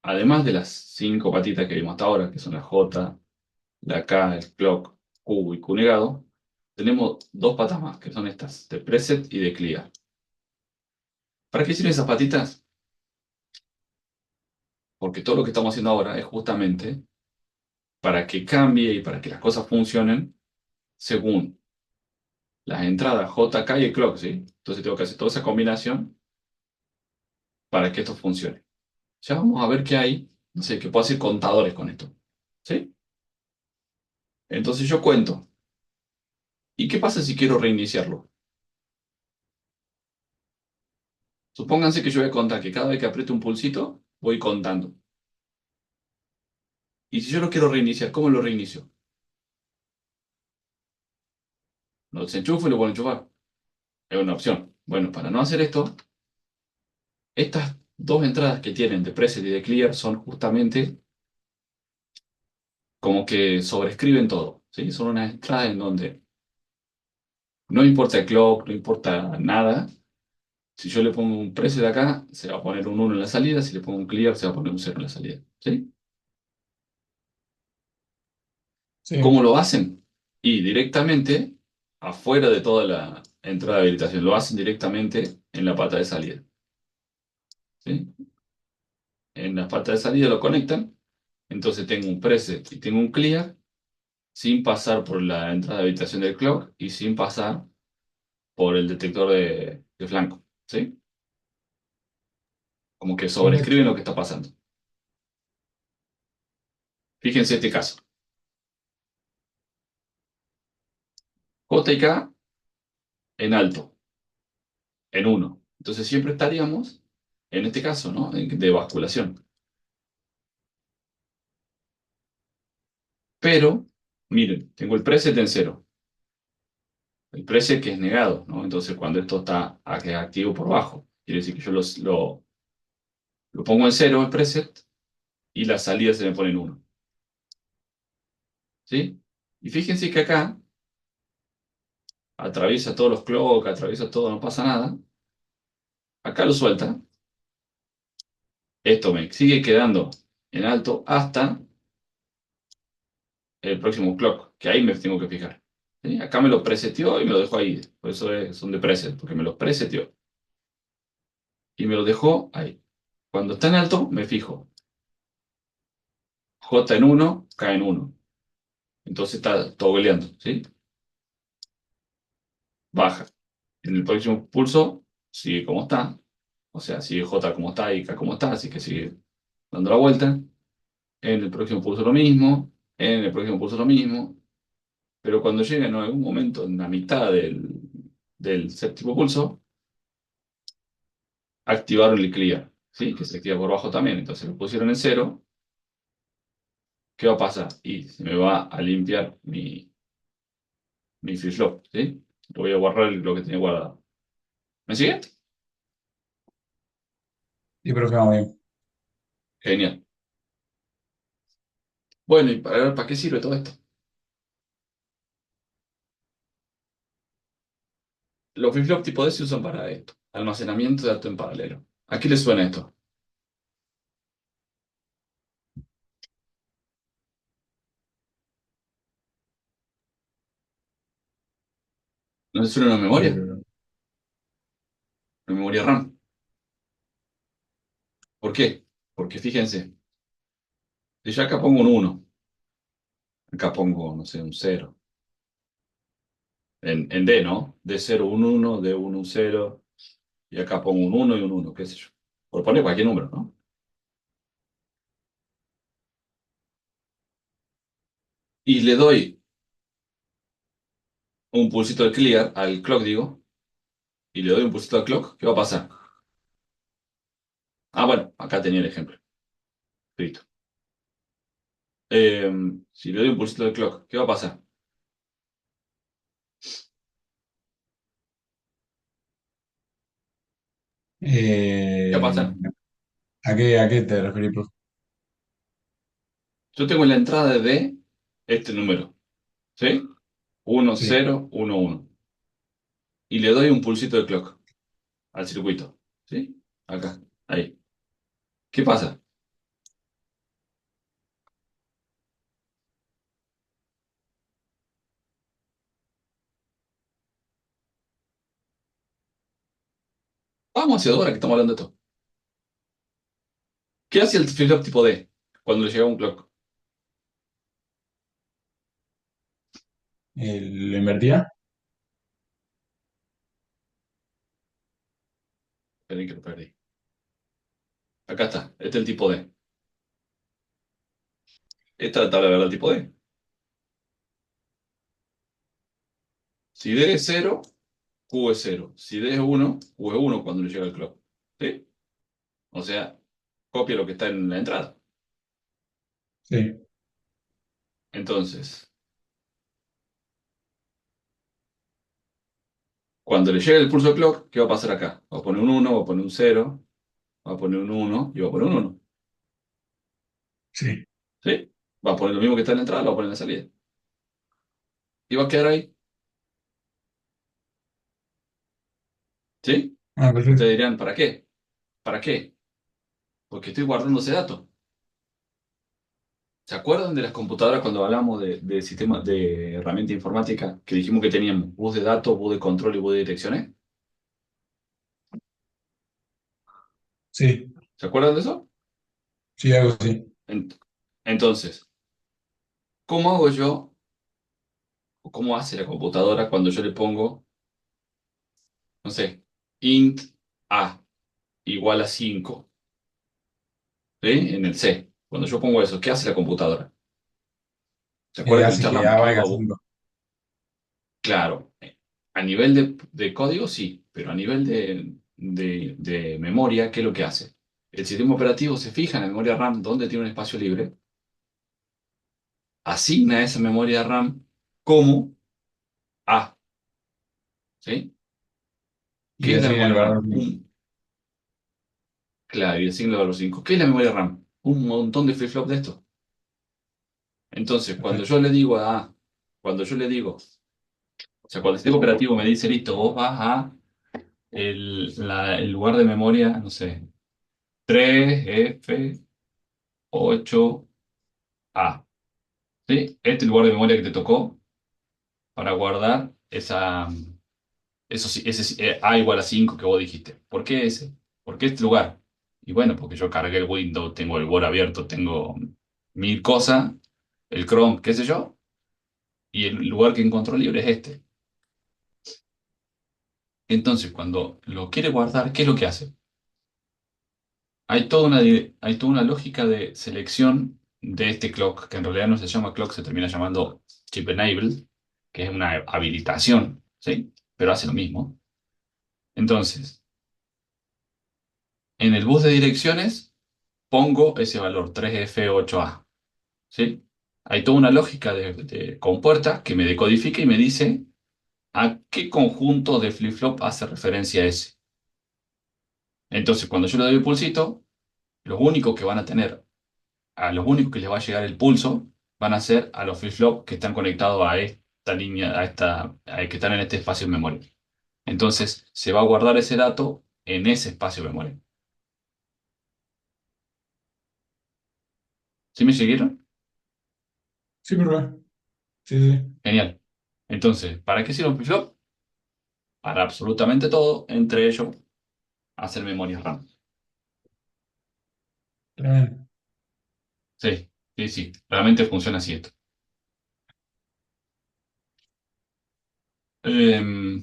además de las 5 patitas que vimos hasta ahora, que son la J, la K, el clock, Q y Q negado, tenemos 2 patas más, que son estas, de preset y de clear. ¿Para qué sirven esas patitas? Porque todo lo que estamos haciendo ahora es justamente para que cambie y para que las cosas funcionen según las entradas J, K y el clock, ¿sí? Entonces tengo que hacer toda esa combinación para que esto funcione. Ya vamos a ver qué hay, no sé, que puedo hacer contadores con esto, ¿sí? Entonces yo cuento. ¿Y qué pasa si quiero reiniciarlo? Supónganse que yo voy a contar que cada vez que aprieto un pulsito, voy contando. Y si yo lo quiero reiniciar, ¿cómo lo reinicio? Lo desenchufo y lo vuelvo a enchufar. Es una opción. Bueno, para no hacer esto, estas 2 entradas que tienen de preset y de clear son justamente como que sobrescriben todo, ¿sí? Son unas entradas en donde no importa el clock, no importa nada. Si yo le pongo un preset acá, se va a poner un 1 en la salida. Si le pongo un clear, se va a poner un 0 en la salida, ¿sí? ¿Cómo
Sí.
lo hacen? Y directamente afuera de toda la entrada de habilitación. Lo hacen directamente en la pata de salida, ¿sí? En la pata de salida lo conectan. Entonces tengo un preset y tengo un clear sin pasar por la entrada de habilitación del clock y sin pasar por el detector de flanco, ¿sí? Como que
Perfecto.
sobrescriben lo que está pasando. Fíjense este caso. J y K en alto, en uno. Entonces siempre estaríamos en este caso, ¿no? De basculación. Pero, miren, tengo el preset en cero. El preset que es negado, ¿no? Entonces cuando esto está activo por bajo, quiere decir que yo lo pongo en cero el preset y la salida se me pone en uno. ¿Sí? Y fíjense que acá atraviesa todos los clocks, atraviesa todo, no pasa nada. Acá lo suelta. Esto me sigue quedando en alto hasta el próximo clock, que ahí me tengo que fijar. ¿Sí? Acá me lo presetió y me lo dejó ahí. Por eso son de preset, porque me los presetió. Y me lo dejó ahí. Cuando está en alto, me fijo. J en uno, K en uno. Entonces está toggleando, ¿sí? Baja. En el próximo pulso sigue como está. O sea, sigue J como está y K como está, así que sigue dando la vuelta. En el próximo pulso lo mismo. En el próximo pulso lo mismo. Pero cuando llega en algún momento, en la mitad del séptimo pulso, activaron el clear, ¿sí? Que se activa por bajo también. Entonces lo pusieron en cero. ¿Qué va a pasar? Y se me va a limpiar mi flip-flop, ¿sí? Lo voy a borrar lo que tenía guardado. ¿Me sigue?
Sí, profe, vamos bien.
Genial. Bueno, ¿y para qué sirve todo esto? Los flip-flop tipo D se usan para esto. Almacenamiento de datos en paralelo. ¿A qué le suena esto? ¿No se suena una memoria?
Eh,
Una memoria RAM. ¿Por qué? Porque fíjense, si yo acá pongo un uno, acá pongo, no sé, un cero. En D, ¿no? D0, un uno, D1, un cero. Y acá pongo un uno y un uno, qué sé yo. Por poner cualquier número, ¿no? Y le doy un pulsito de clear al clock, digo, y le doy un pulsito al clock, ¿qué va a pasar? Ah, bueno, acá tenía el ejemplo. Listo. Si le doy un pulsito al clock, ¿qué va a pasar? ¿Qué va a
Eh,
pasar?
¿a qué te referís, profe?
Yo tengo la entrada de este número, ¿sí? Uno
Sí.
0 1 1. Y le doy un pulsito de clock al circuito, ¿sí? Acá, ahí. ¿Qué pasa? Vamos hacia ahora que estamos hablando de esto. ¿Qué hace el flip-flop tipo D cuando le llega un clock?
¿Lo invertía?
Esperen que lo perdí. Acá está, este es el tipo D. Esta es la tabla de verdad tipo D. Si D es 0, Q es 0. Si D es 1, Q es 1 cuando le llega el clock. ¿Sí? O sea, copia lo que está en la entrada.
Sí.
Entonces, cuando le llega el pulso clock, ¿qué va a pasar acá? Va a poner un 1, va a poner un 0, va a poner un 1 y va a poner un 1.
Sí.
¿Sí? Va a poner lo mismo que está en la entrada, lo va a poner en la salida. Y va a quedar ahí. ¿Sí?
Ah, perfecto.
Ustedes dirán, ¿para qué? ¿Para qué? Porque estoy guardando ese dato. ¿Se acuerdan de las computadoras cuando hablamos de sistemas de herramienta informática que dijimos que teníamos bus de datos, bus de control y bus de direcciones?
Sí.
¿Se acuerdan de eso?
Sí, algo así.
Ent- Entonces, ¿cómo hago yo o cómo hace la computadora cuando yo le pongo, no sé, int a igual a 5, ¿sí? En el C. Cuando yo pongo eso, ¿qué hace la computadora? ¿Se acuerdan que
Hace que
charlamos?
A
Que
valga
iba a
5.
claro, a nivel de código sí, pero a nivel de memoria, ¿qué es lo que hace? El sistema operativo se fija en la memoria RAM donde tiene un espacio libre, asigna esa memoria RAM como A, ¿sí?
Y
¿Qué
le
es la
asigna el
memoria
valor
RAM?
5.
Claro, y asigna el valor 5. ¿Qué es la memoria RAM? Un montón de flip-flop de esto. Entonces, cuando
Perfecto.
yo le digo a A, cuando yo le digo, o sea, cuando el sistema operativo me dice, listo, vos vas a el lugar de memoria, no sé, 3F8A. ¿Sí? Este es el lugar de memoria que te tocó para guardar A igual a 5 que vos dijiste. ¿Por qué ese? ¿Por qué este lugar? Y bueno, porque yo cargué el Windows, tengo el Word abierto, tengo mil cosas, el Chrome, qué sé yo, y el lugar que encontró libre es este. Entonces, cuando lo quiere guardar, ¿qué es lo que hace? Hay toda una lógica de selección de este clock, que en realidad no se llama clock, se termina llamando chip enable, que es una habilitación, ¿sí? Pero hace lo mismo. Entonces, en el bus de direcciones pongo ese valor 3F8A, ¿sí? Hay toda una lógica de compuerta que me decodifica y me dice a qué conjunto de flip-flop hace referencia ese. Entonces, cuando yo le doy el pulsito, los únicos que van a tener a los únicos que les va a llegar el pulso van a ser a los flip-flop que están conectados a esta línea, que están en este espacio de memoria. Entonces, se va a guardar ese dato en ese espacio de memoria. ¿Sí me siguieron?
Sí, profe. Sí, sí.
Genial. Entonces, ¿para qué sirve un flip-flop? Para absolutamente todo, entre ellos, hacer memoria RAM.
Tremendo.
Sí, sí, sí. Realmente funciona así esto. Em,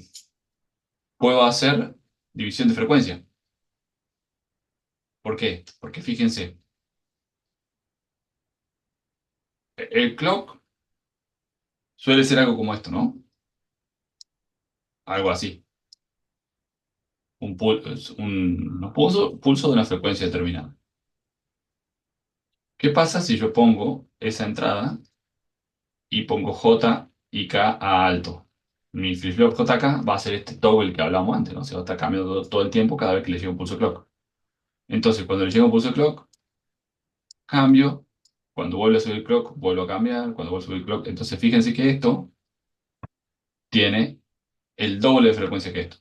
Puedo hacer división de frecuencia. ¿Por qué? Porque fíjense, el clock suele ser algo como esto, ¿no? Algo así. Pulso de una frecuencia determinada. ¿Qué pasa si yo pongo esa entrada y pongo J y K a alto? mi flip-flop JK va a ser este toggle que hablábamos antes, ¿no? Se va a estar cambiando todo el tiempo cada vez que le llega un pulso clock. Entonces, cuando le llega un pulso clock, cambio. Cuando vuelve a subir clock, vuelvo a cambiar. Cuando vuelve a subir clock. Entonces, fíjense que esto tiene el doble de frecuencia que esto.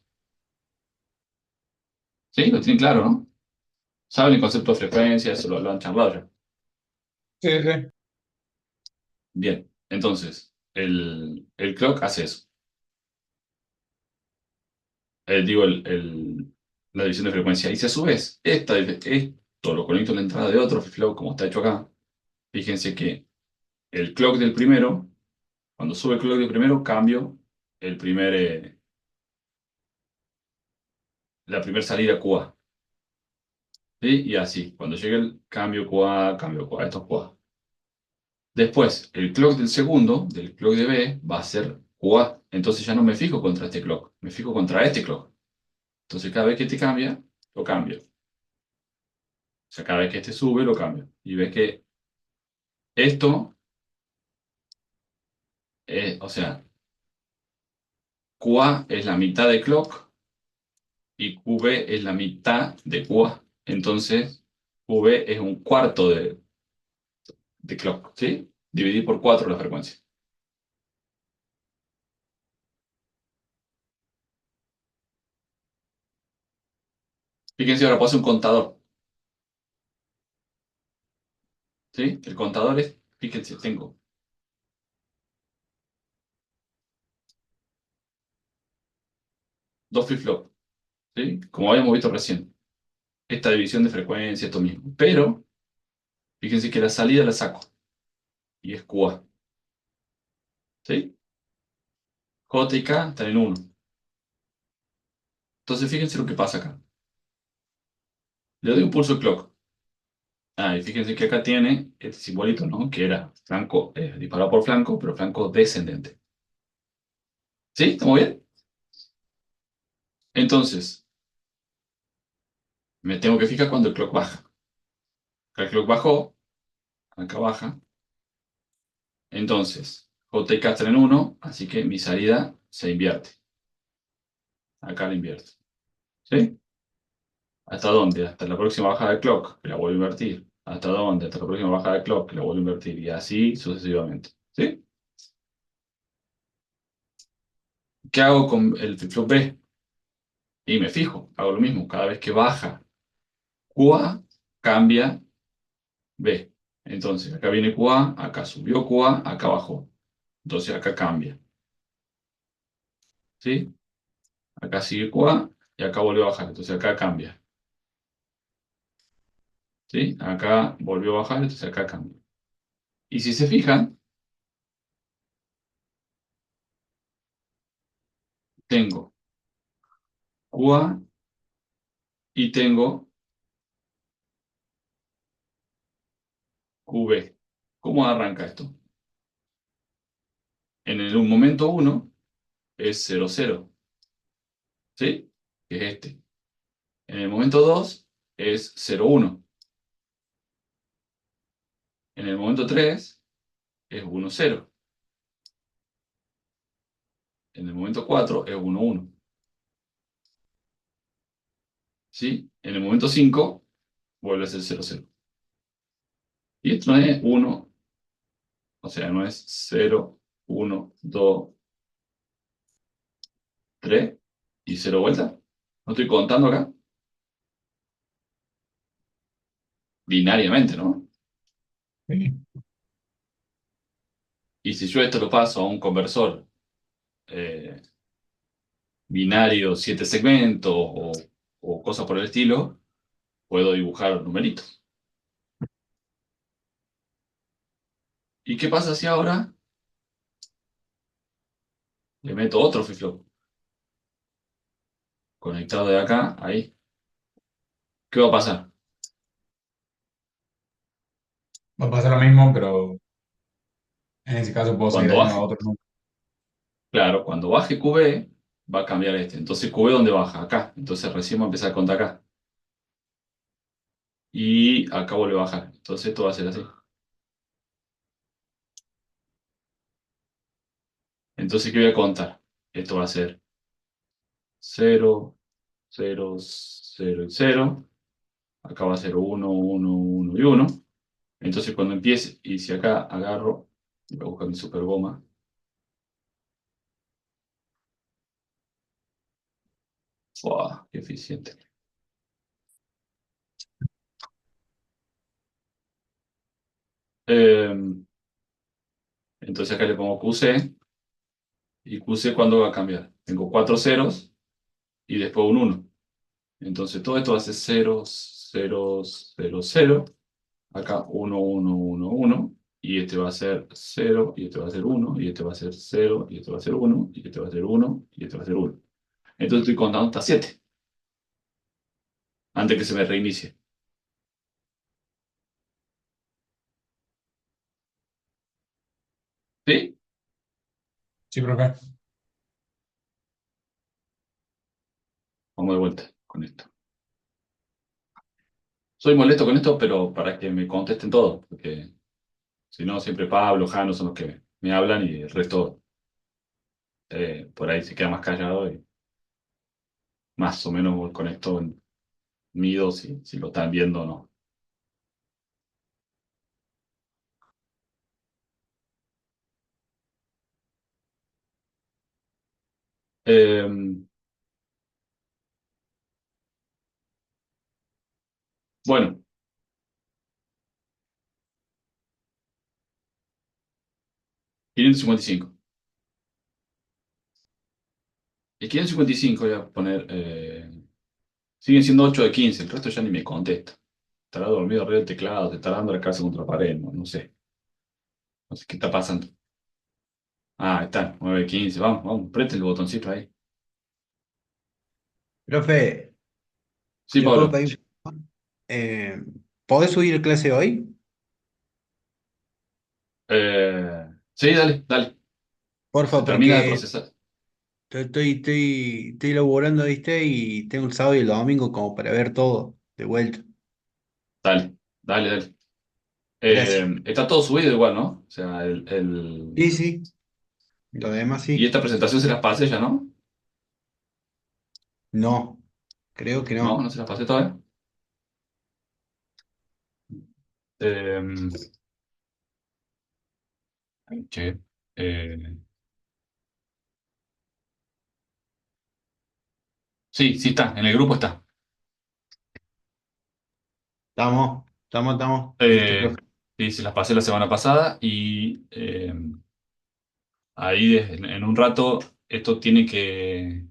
¿Sí? Lo tienen claro, ¿no? ¿Saben el concepto de frecuencia? Eso lo han charlado ya.
Sí, sí.
Bien. Entonces, el clock hace eso. Digo, la división de frecuencia. Y si a su vez esto lo conecto a la entrada de otro flip-flop, como está hecho acá, fíjense que el clock del primero, cuando sube el clock del primero, cambio el primer, la primera salida QA. ¿Sí? Y así, cuando llegue el cambio QA, esto es QA. Después, el clock del segundo, del clock de B, va a ser QA. Entonces ya no me fijo contra este clock, me fijo contra este clock. Entonces cada vez que este cambia, lo cambio. O sea, cada vez que este sube, lo cambio. Y ves que esto, o sea, QA es la mitad de clock y QB es la mitad de QA. Entonces, QB es un cuarto de clock, ¿sí? Dividí por 4 la frecuencia. Fíjense, ahora puse un contador, ¿sí? El contador es, fíjense, tengo dos flip-flops, ¿sí? Como habíamos visto recién. Esta división de frecuencia, esto mismo. Pero, fíjense que la salida la saco y es QA, ¿sí? J y K están en 1. Entonces, fíjense lo que pasa acá. Le doy un pulso clock. Ah, y fíjense que acá tiene este simbolito, ¿no? Que era flanco, disparado por flanco, pero flanco descendente. ¿Sí? ¿Estamos bien? Entonces, me tengo que fijar cuando el clock baja. Acá el clock bajó, acá baja. Entonces, J y K están en 1, así que mi salida se invierte. Acá la invierto. ¿Sí? ¿Hasta dónde? Hasta la próxima bajada de clock, que la vuelvo a invertir. ¿Hasta dónde? Hasta la próxima bajada de clock, que la vuelvo a invertir. Y así sucesivamente. ¿Sí? ¿Qué hago con el flip-flop B? Y me fijo, hago lo mismo. Cada vez que baja QA, cambia B. Entonces, acá viene QA, acá subió QA, acá bajó. Entonces, acá cambia. ¿Sí? Acá sigue QA y acá vuelve a bajar. Entonces, acá cambia. ¿Sí? Acá volvió a bajar, entonces acá cambia. Y si se fijan, tengo QA y tengo QB. ¿Cómo arranca esto? En el momento uno es 0, 0, ¿sí? Que es este. En el momento 2 es 0, 1. En el momento 3 es 1, 0. En el momento 4 es 1, 1. ¿Sí? En el momento 5 vuelve a ser 0, 0. Y esto no es 1, o sea, no es 0, 1, 2, 3 y 0 vuelta. No estoy contando acá. Binariamente, ¿no?
Sí.
Y si yo esto lo paso a un conversor eh, binario 7 segmentos o cosas por el estilo, puedo dibujar numeritos. ¿Y qué pasa si ahora le meto otro flip-flop conectado de acá a ahí? ¿Qué va a pasar?
Va a pasar lo mismo, pero en ese caso puedo seguir
Cuando
haciendo
baje,
otro número.
claro, cuando baje QB, va a cambiar este. Entonces QB, ¿dónde baja? Acá. Entonces recién va a empezar a contar acá. Y acá vuelve a bajar. Entonces esto va a ser así. Entonces, ¿qué voy a contar? Esto va a ser 0, 0, 0 y 0. Acá va a ser 1, 1, 1 y 1. Entonces cuando empiece, y si acá agarro, voy a buscar mi super goma. ¡Fua! ¡Qué eficiente! Eh, entonces acá le pongo QC. ¿Y QC cuándo va a cambiar? Tengo 4 ceros y después un 1. Entonces todo esto va a ser 0, 0, 0, 0. Acá 1, 1, 1, 1. Y este va a ser 0, y este va a ser 1, y este va a ser 0, y este va a ser 1, y este va a ser 1, y este va a ser 1. Entonces estoy contando hasta 7, antes que se me reinicie. ¿Sí?
Sí, profe.
Vamos de vuelta con esto. Soy molesto con esto, pero para que me contesten todo, porque si no, siempre Pablo, Jano son los que me hablan y el resto por ahí se queda más callado y más o menos con esto mido si lo están viendo o no. Eh, bueno, 555. El 555 voy a poner, siguen siendo 8 de 15, el resto ya ni me contesta. Estará dormido arriba del teclado, se estará dando la cabeza contra la pared, no sé. No sé qué está pasando. Ah, ahí está, 9 de 15, vamos, vamos, apriete el botoncito ahí.
Profe,
Sí,
¿le puedo
Pablo.
pedir? Eh, ¿Podés subir clase hoy?
Sí, dale, dale.
Porfa,
Se termina de
porque
procesar.
estoy laburando, ¿viste? Y tengo el sábado y el domingo como para ver todo de vuelta.
Dale, dale, dale.
Gracias.
Está todo subido igual, ¿no? O sea,
Sí, sí, lo demás
y
sí.
esta presentación se las pasé ya, ¿no?
No, creo que
No,
no.
no se las pasé todavía. Eh, che, eh, sí, sí está, en el grupo está.
Estamos. Listo,
Eh,
profe.
sí, se las pasé la semana pasada y ahí en un rato esto tiene que,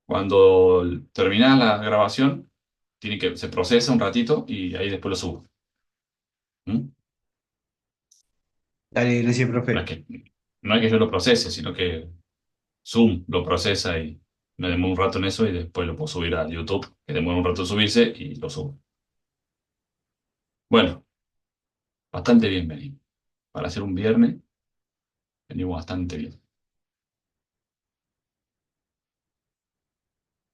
cuando termina la grabación, se procesa un ratito y ahí después lo subo. ¿Mm?
Dale, gracias,
No es
profe.
que, no es que yo lo procese, sino que Zoom lo procesa y me demoro un rato en eso y después lo puedo subir a YouTube, que demora un rato en subirse y lo subo. Bueno, bastante bien venimos. Para hacer un viernes, venimos bastante bien.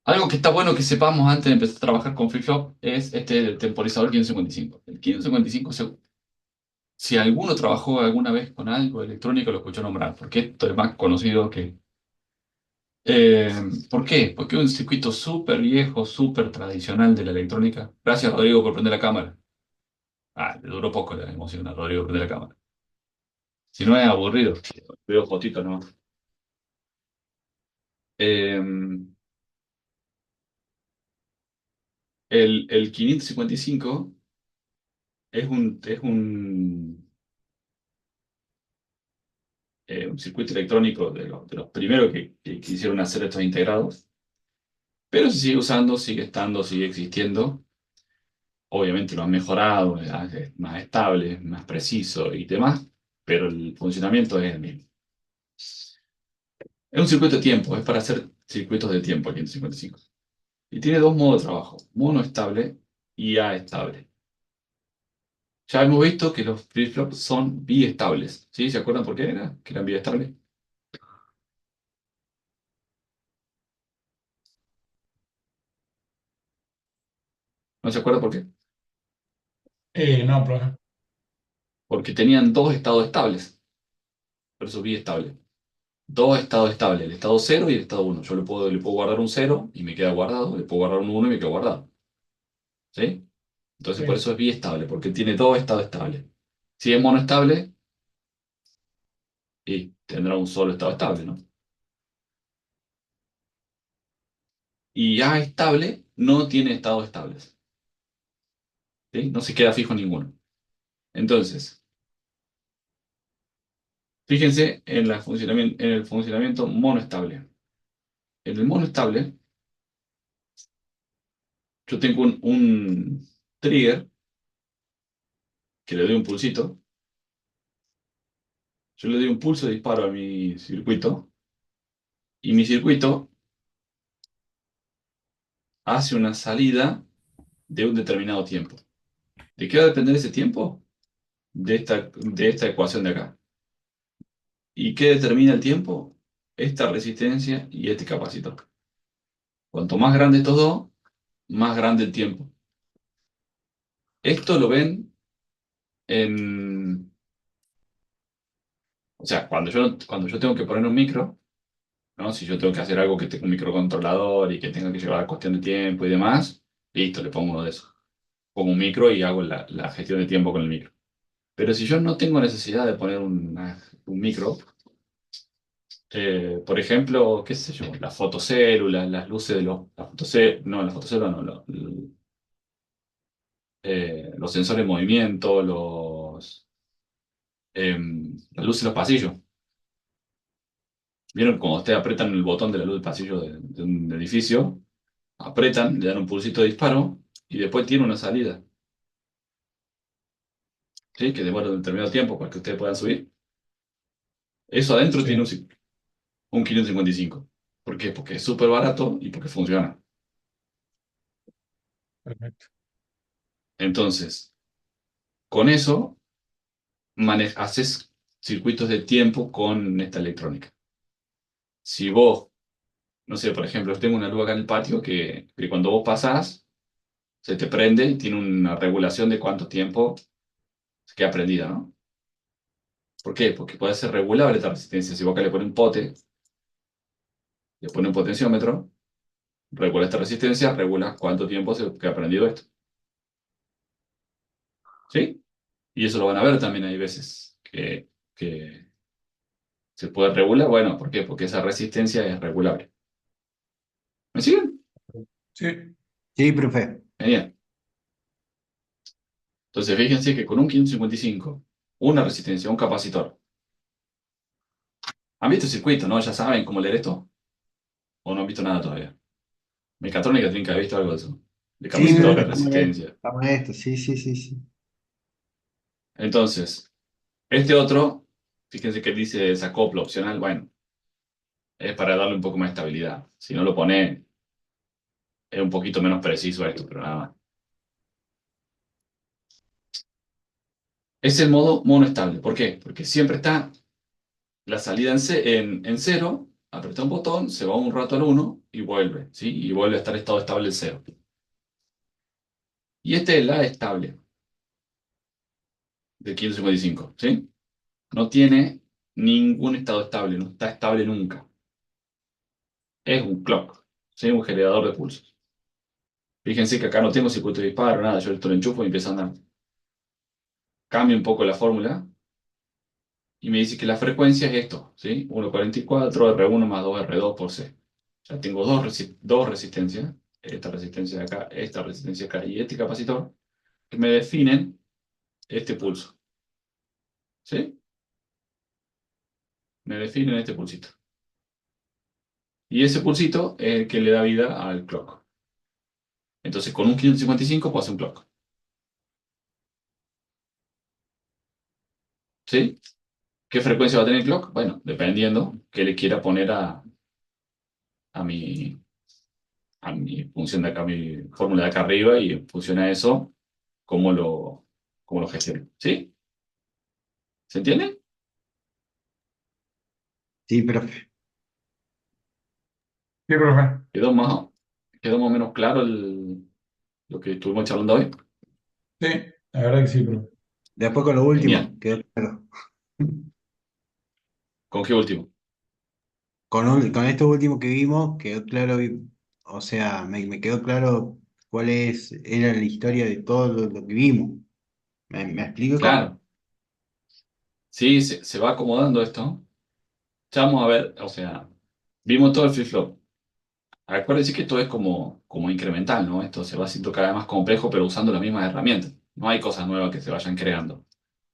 Algo que está bueno que sepamos antes de empezar a trabajar con FreeFlop es este temporizador 555. El 555, si alguno trabajó alguna vez con algo electrónico, lo escuchó nombrar, porque esto es más conocido que... Eh, ¿Por qué? Porque es un circuito súper viejo, súper tradicional de la electrónica. Gracias, Rodrigo, por prender la cámara. Ah, le duró poco la emoción a Rodrigo prender la cámara. Si no es aburrido, veo fotitos, ¿no? Eh, el 555 es un circuito electrónico de los primeros que quisieron hacer estos integrados, pero se sigue usando, sigue estando, sigue existiendo. Obviamente lo han mejorado, es más estable, más preciso y demás, pero el funcionamiento es el mismo. Es un circuito de tiempo, es para hacer circuitos de tiempo el 555. Y tiene dos modos de trabajo, mono estable y estable. Ya hemos visto que los flip-flops son biestables. ¿Sí? ¿Se acuerdan por qué era? Que eran biestables. ¿No se acuerdan por qué?
No, profe.
Porque tenían dos estados estables, por eso biestable. dos estados estables, el estado cero y el estado uno. Yo le puedo guardar un cero y me queda guardado, le puedo guardar un uno y me queda guardado. ¿Sí? Entonces por
Sí.
eso es biestable, porque tiene dos estados estables. Si es monoestable, y tendrá un solo estado estable, ¿no? Y A estable no tiene estados estables. ¿Sí? No se queda fijo ninguno. Entonces, fíjense en el funcionamiento monoestable. En el monoestable, yo tengo un trigger que le doy un pulsito. Yo le doy un pulso de disparo a mi circuito y mi circuito hace una salida de un determinado tiempo. ¿De qué va a depender ese tiempo? De esta ecuación de acá. ¿Y qué determina el tiempo? Esta resistencia y este capacitor. Cuanto más grande estos dos, más grande el tiempo. Esto lo ven en... O sea, cuando yo tengo que poner un micro, ¿no? Si yo tengo que hacer algo que tenga un microcontrolador y que tenga que llevar cuestión de tiempo y demás, listo, le pongo uno de esos. Pongo un micro y hago la gestión de tiempo con el micro. Pero si yo no tengo necesidad de poner un micro, por ejemplo, qué sé yo, las fotocélulas, las luces de las fotocélulas no, los sensores de movimiento, las luces de los pasillos. ¿Vieron cuando ustedes apretan el botón de la luz del pasillo de un edificio? Apretan, le dan un pulsito de disparo y después tiene una salida, ¿sí? Que demora un determinado tiempo para que ustedes puedan subir. Eso adentro tiene
Sí,
un 555. ¿Por qué? Porque es súper barato y porque funciona.
perfecto.
Entonces, con eso haces circuitos de tiempo con esta electrónica. Si vos, no sé, por ejemplo, yo tengo una luz acá en el patio que cuando vos pasás, se te prende y tiene una regulación de cuánto tiempo se queda prendida, ¿no? ¿Por qué? Porque puede ser regulable esta resistencia. Si vos acá le pones un pote, le pones un potenciómetro, regula esta resistencia, regula cuánto tiempo se queda prendido esto. ¿Sí? Y eso lo van a ver también, hay veces que se puede regular. Bueno, ¿por qué? Porque esa resistencia es regulable. ¿Me siguen?
Sí,
Sí, profe.
Genial. Entonces, fíjense que con un 555, una resistencia, un capacitor. ¿Han visto el circuito, no? ¿Ya saben cómo leer esto? ¿O no han visto nada todavía? Mecatrónica tienen que haber visto algo de eso. De
Sí,
sí,
profe,
capacitores,
estamos en esto.
resistencia.
Estamos en esto. Sí, sí, sí, sí.
Entonces, este otro, fíjense que dice desacoplo opcional. Bueno, es para darle un poco más de estabilidad. Si no lo pone, es un poquito menos preciso esto, pero nada más. Es el modo monoestable. ¿Por qué? Porque siempre está la salida en cero, aprieta un botón, se va un rato al uno y vuelve, ¿sí? Y vuelve a estar estado estable el cero. Y este es la estable de 555, ¿sí? No tiene ningún estado estable, no está estable nunca. Es un clock, ¿sí? Un generador de pulsos. Fíjense que acá no tengo circuito de disparo, nada, yo esto lo enchufo y empieza a andar. Cambio un poco la fórmula y me dice que la frecuencia es esto, ¿sí? 1,44 R1 más 2 R2 por C. Ya tengo dos resistencias, esta resistencia de acá, esta resistencia acá y este capacitor, que me definen este pulso, ¿sí? Me definen este pulsito. Y ese pulsito es el que le da vida al clock. Entonces, con un 555 puedo hacer un clock, ¿sí? ¿Qué frecuencia va a tener el clock? Bueno, dependiendo que le quiera poner a mi, a mi función de acá, a mi fórmula de acá arriba, y en función a eso, cómo lo gestiono, ¿sí? ¿Se entiende?
Sí, profe.
sí, profe.
¿Quedó más o menos claro lo que estuvimos charlando hoy?
Sí, la verdad que sí, profe.
Después con lo
Genial.
último, quedó claro.
¿Con qué último?
con esto último que vimos, quedó claro, o sea, me quedó claro era la historia de todo lo que vimos. ¿Me explico?
Claro, sí, se va acomodando esto. Ya vamos a ver, o sea, vimos todo el flip-flop. Acuérdense que todo es como incremental, ¿no? Esto se va haciendo cada vez más complejo, pero usando las mismas herramientas. No hay cosas nuevas que se vayan creando.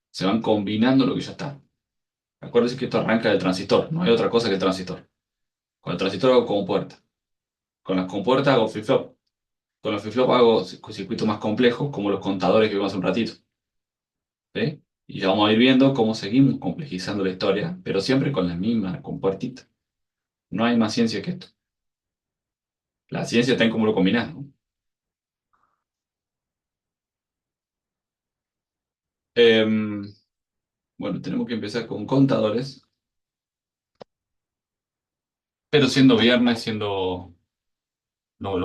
Se van combinando lo que ya está. Acuérdense que esto arranca del transistor, no hay otra cosa que el transistor. Con el transistor hago compuerta. Con las compuertas hago flip-flop. Con los flip-flop hago circuitos más complejos, como los contadores que vimos hace un ratito. ¿Sí? Y ya vamos a ir viendo cómo seguimos complejizando la historia, pero siempre con la misma compuertita. No hay más ciencia que esto. La ciencia está en cómo lo combinás, ¿no? Em, bueno, tenemos que empezar con contadores, pero siendo viernes, los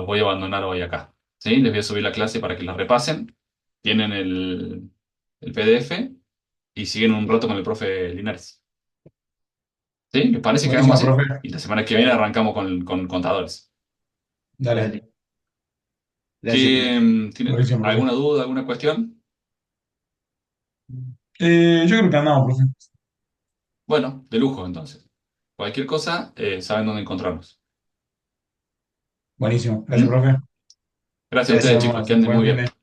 voy a abandonar hoy acá. ¿Sí? Les voy a subir la clase para que la repasen. Tienen el PDF y siguen un rato con el profe Linares. ¿Sí? ¿Les parece que hagamos
Buenísimo,
así?
profe.
Y la semana que viene arrancamos con contadores.
Dale.
Dale, gracias, profe.
¿Tienen
Buenísimo, profe.
alguna duda, alguna cuestión?
Yo creo que andamos, profe.
Bueno, de lujo entonces. Cualquier cosa, saben dónde encontrarnos.
Buenísimo. Gracias,
¿Mm?
profe.
Gracias a
Nos
ustedes, chicos,
vemos.
que anden muy
Buen fin de.
bien.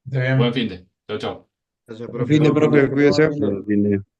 Esté
Buen
bien.
fin de. Chau, chau.
Gracias,
Buen
profe.
fin de,
Buen fin de.
profe, cuídese. Buen fin de.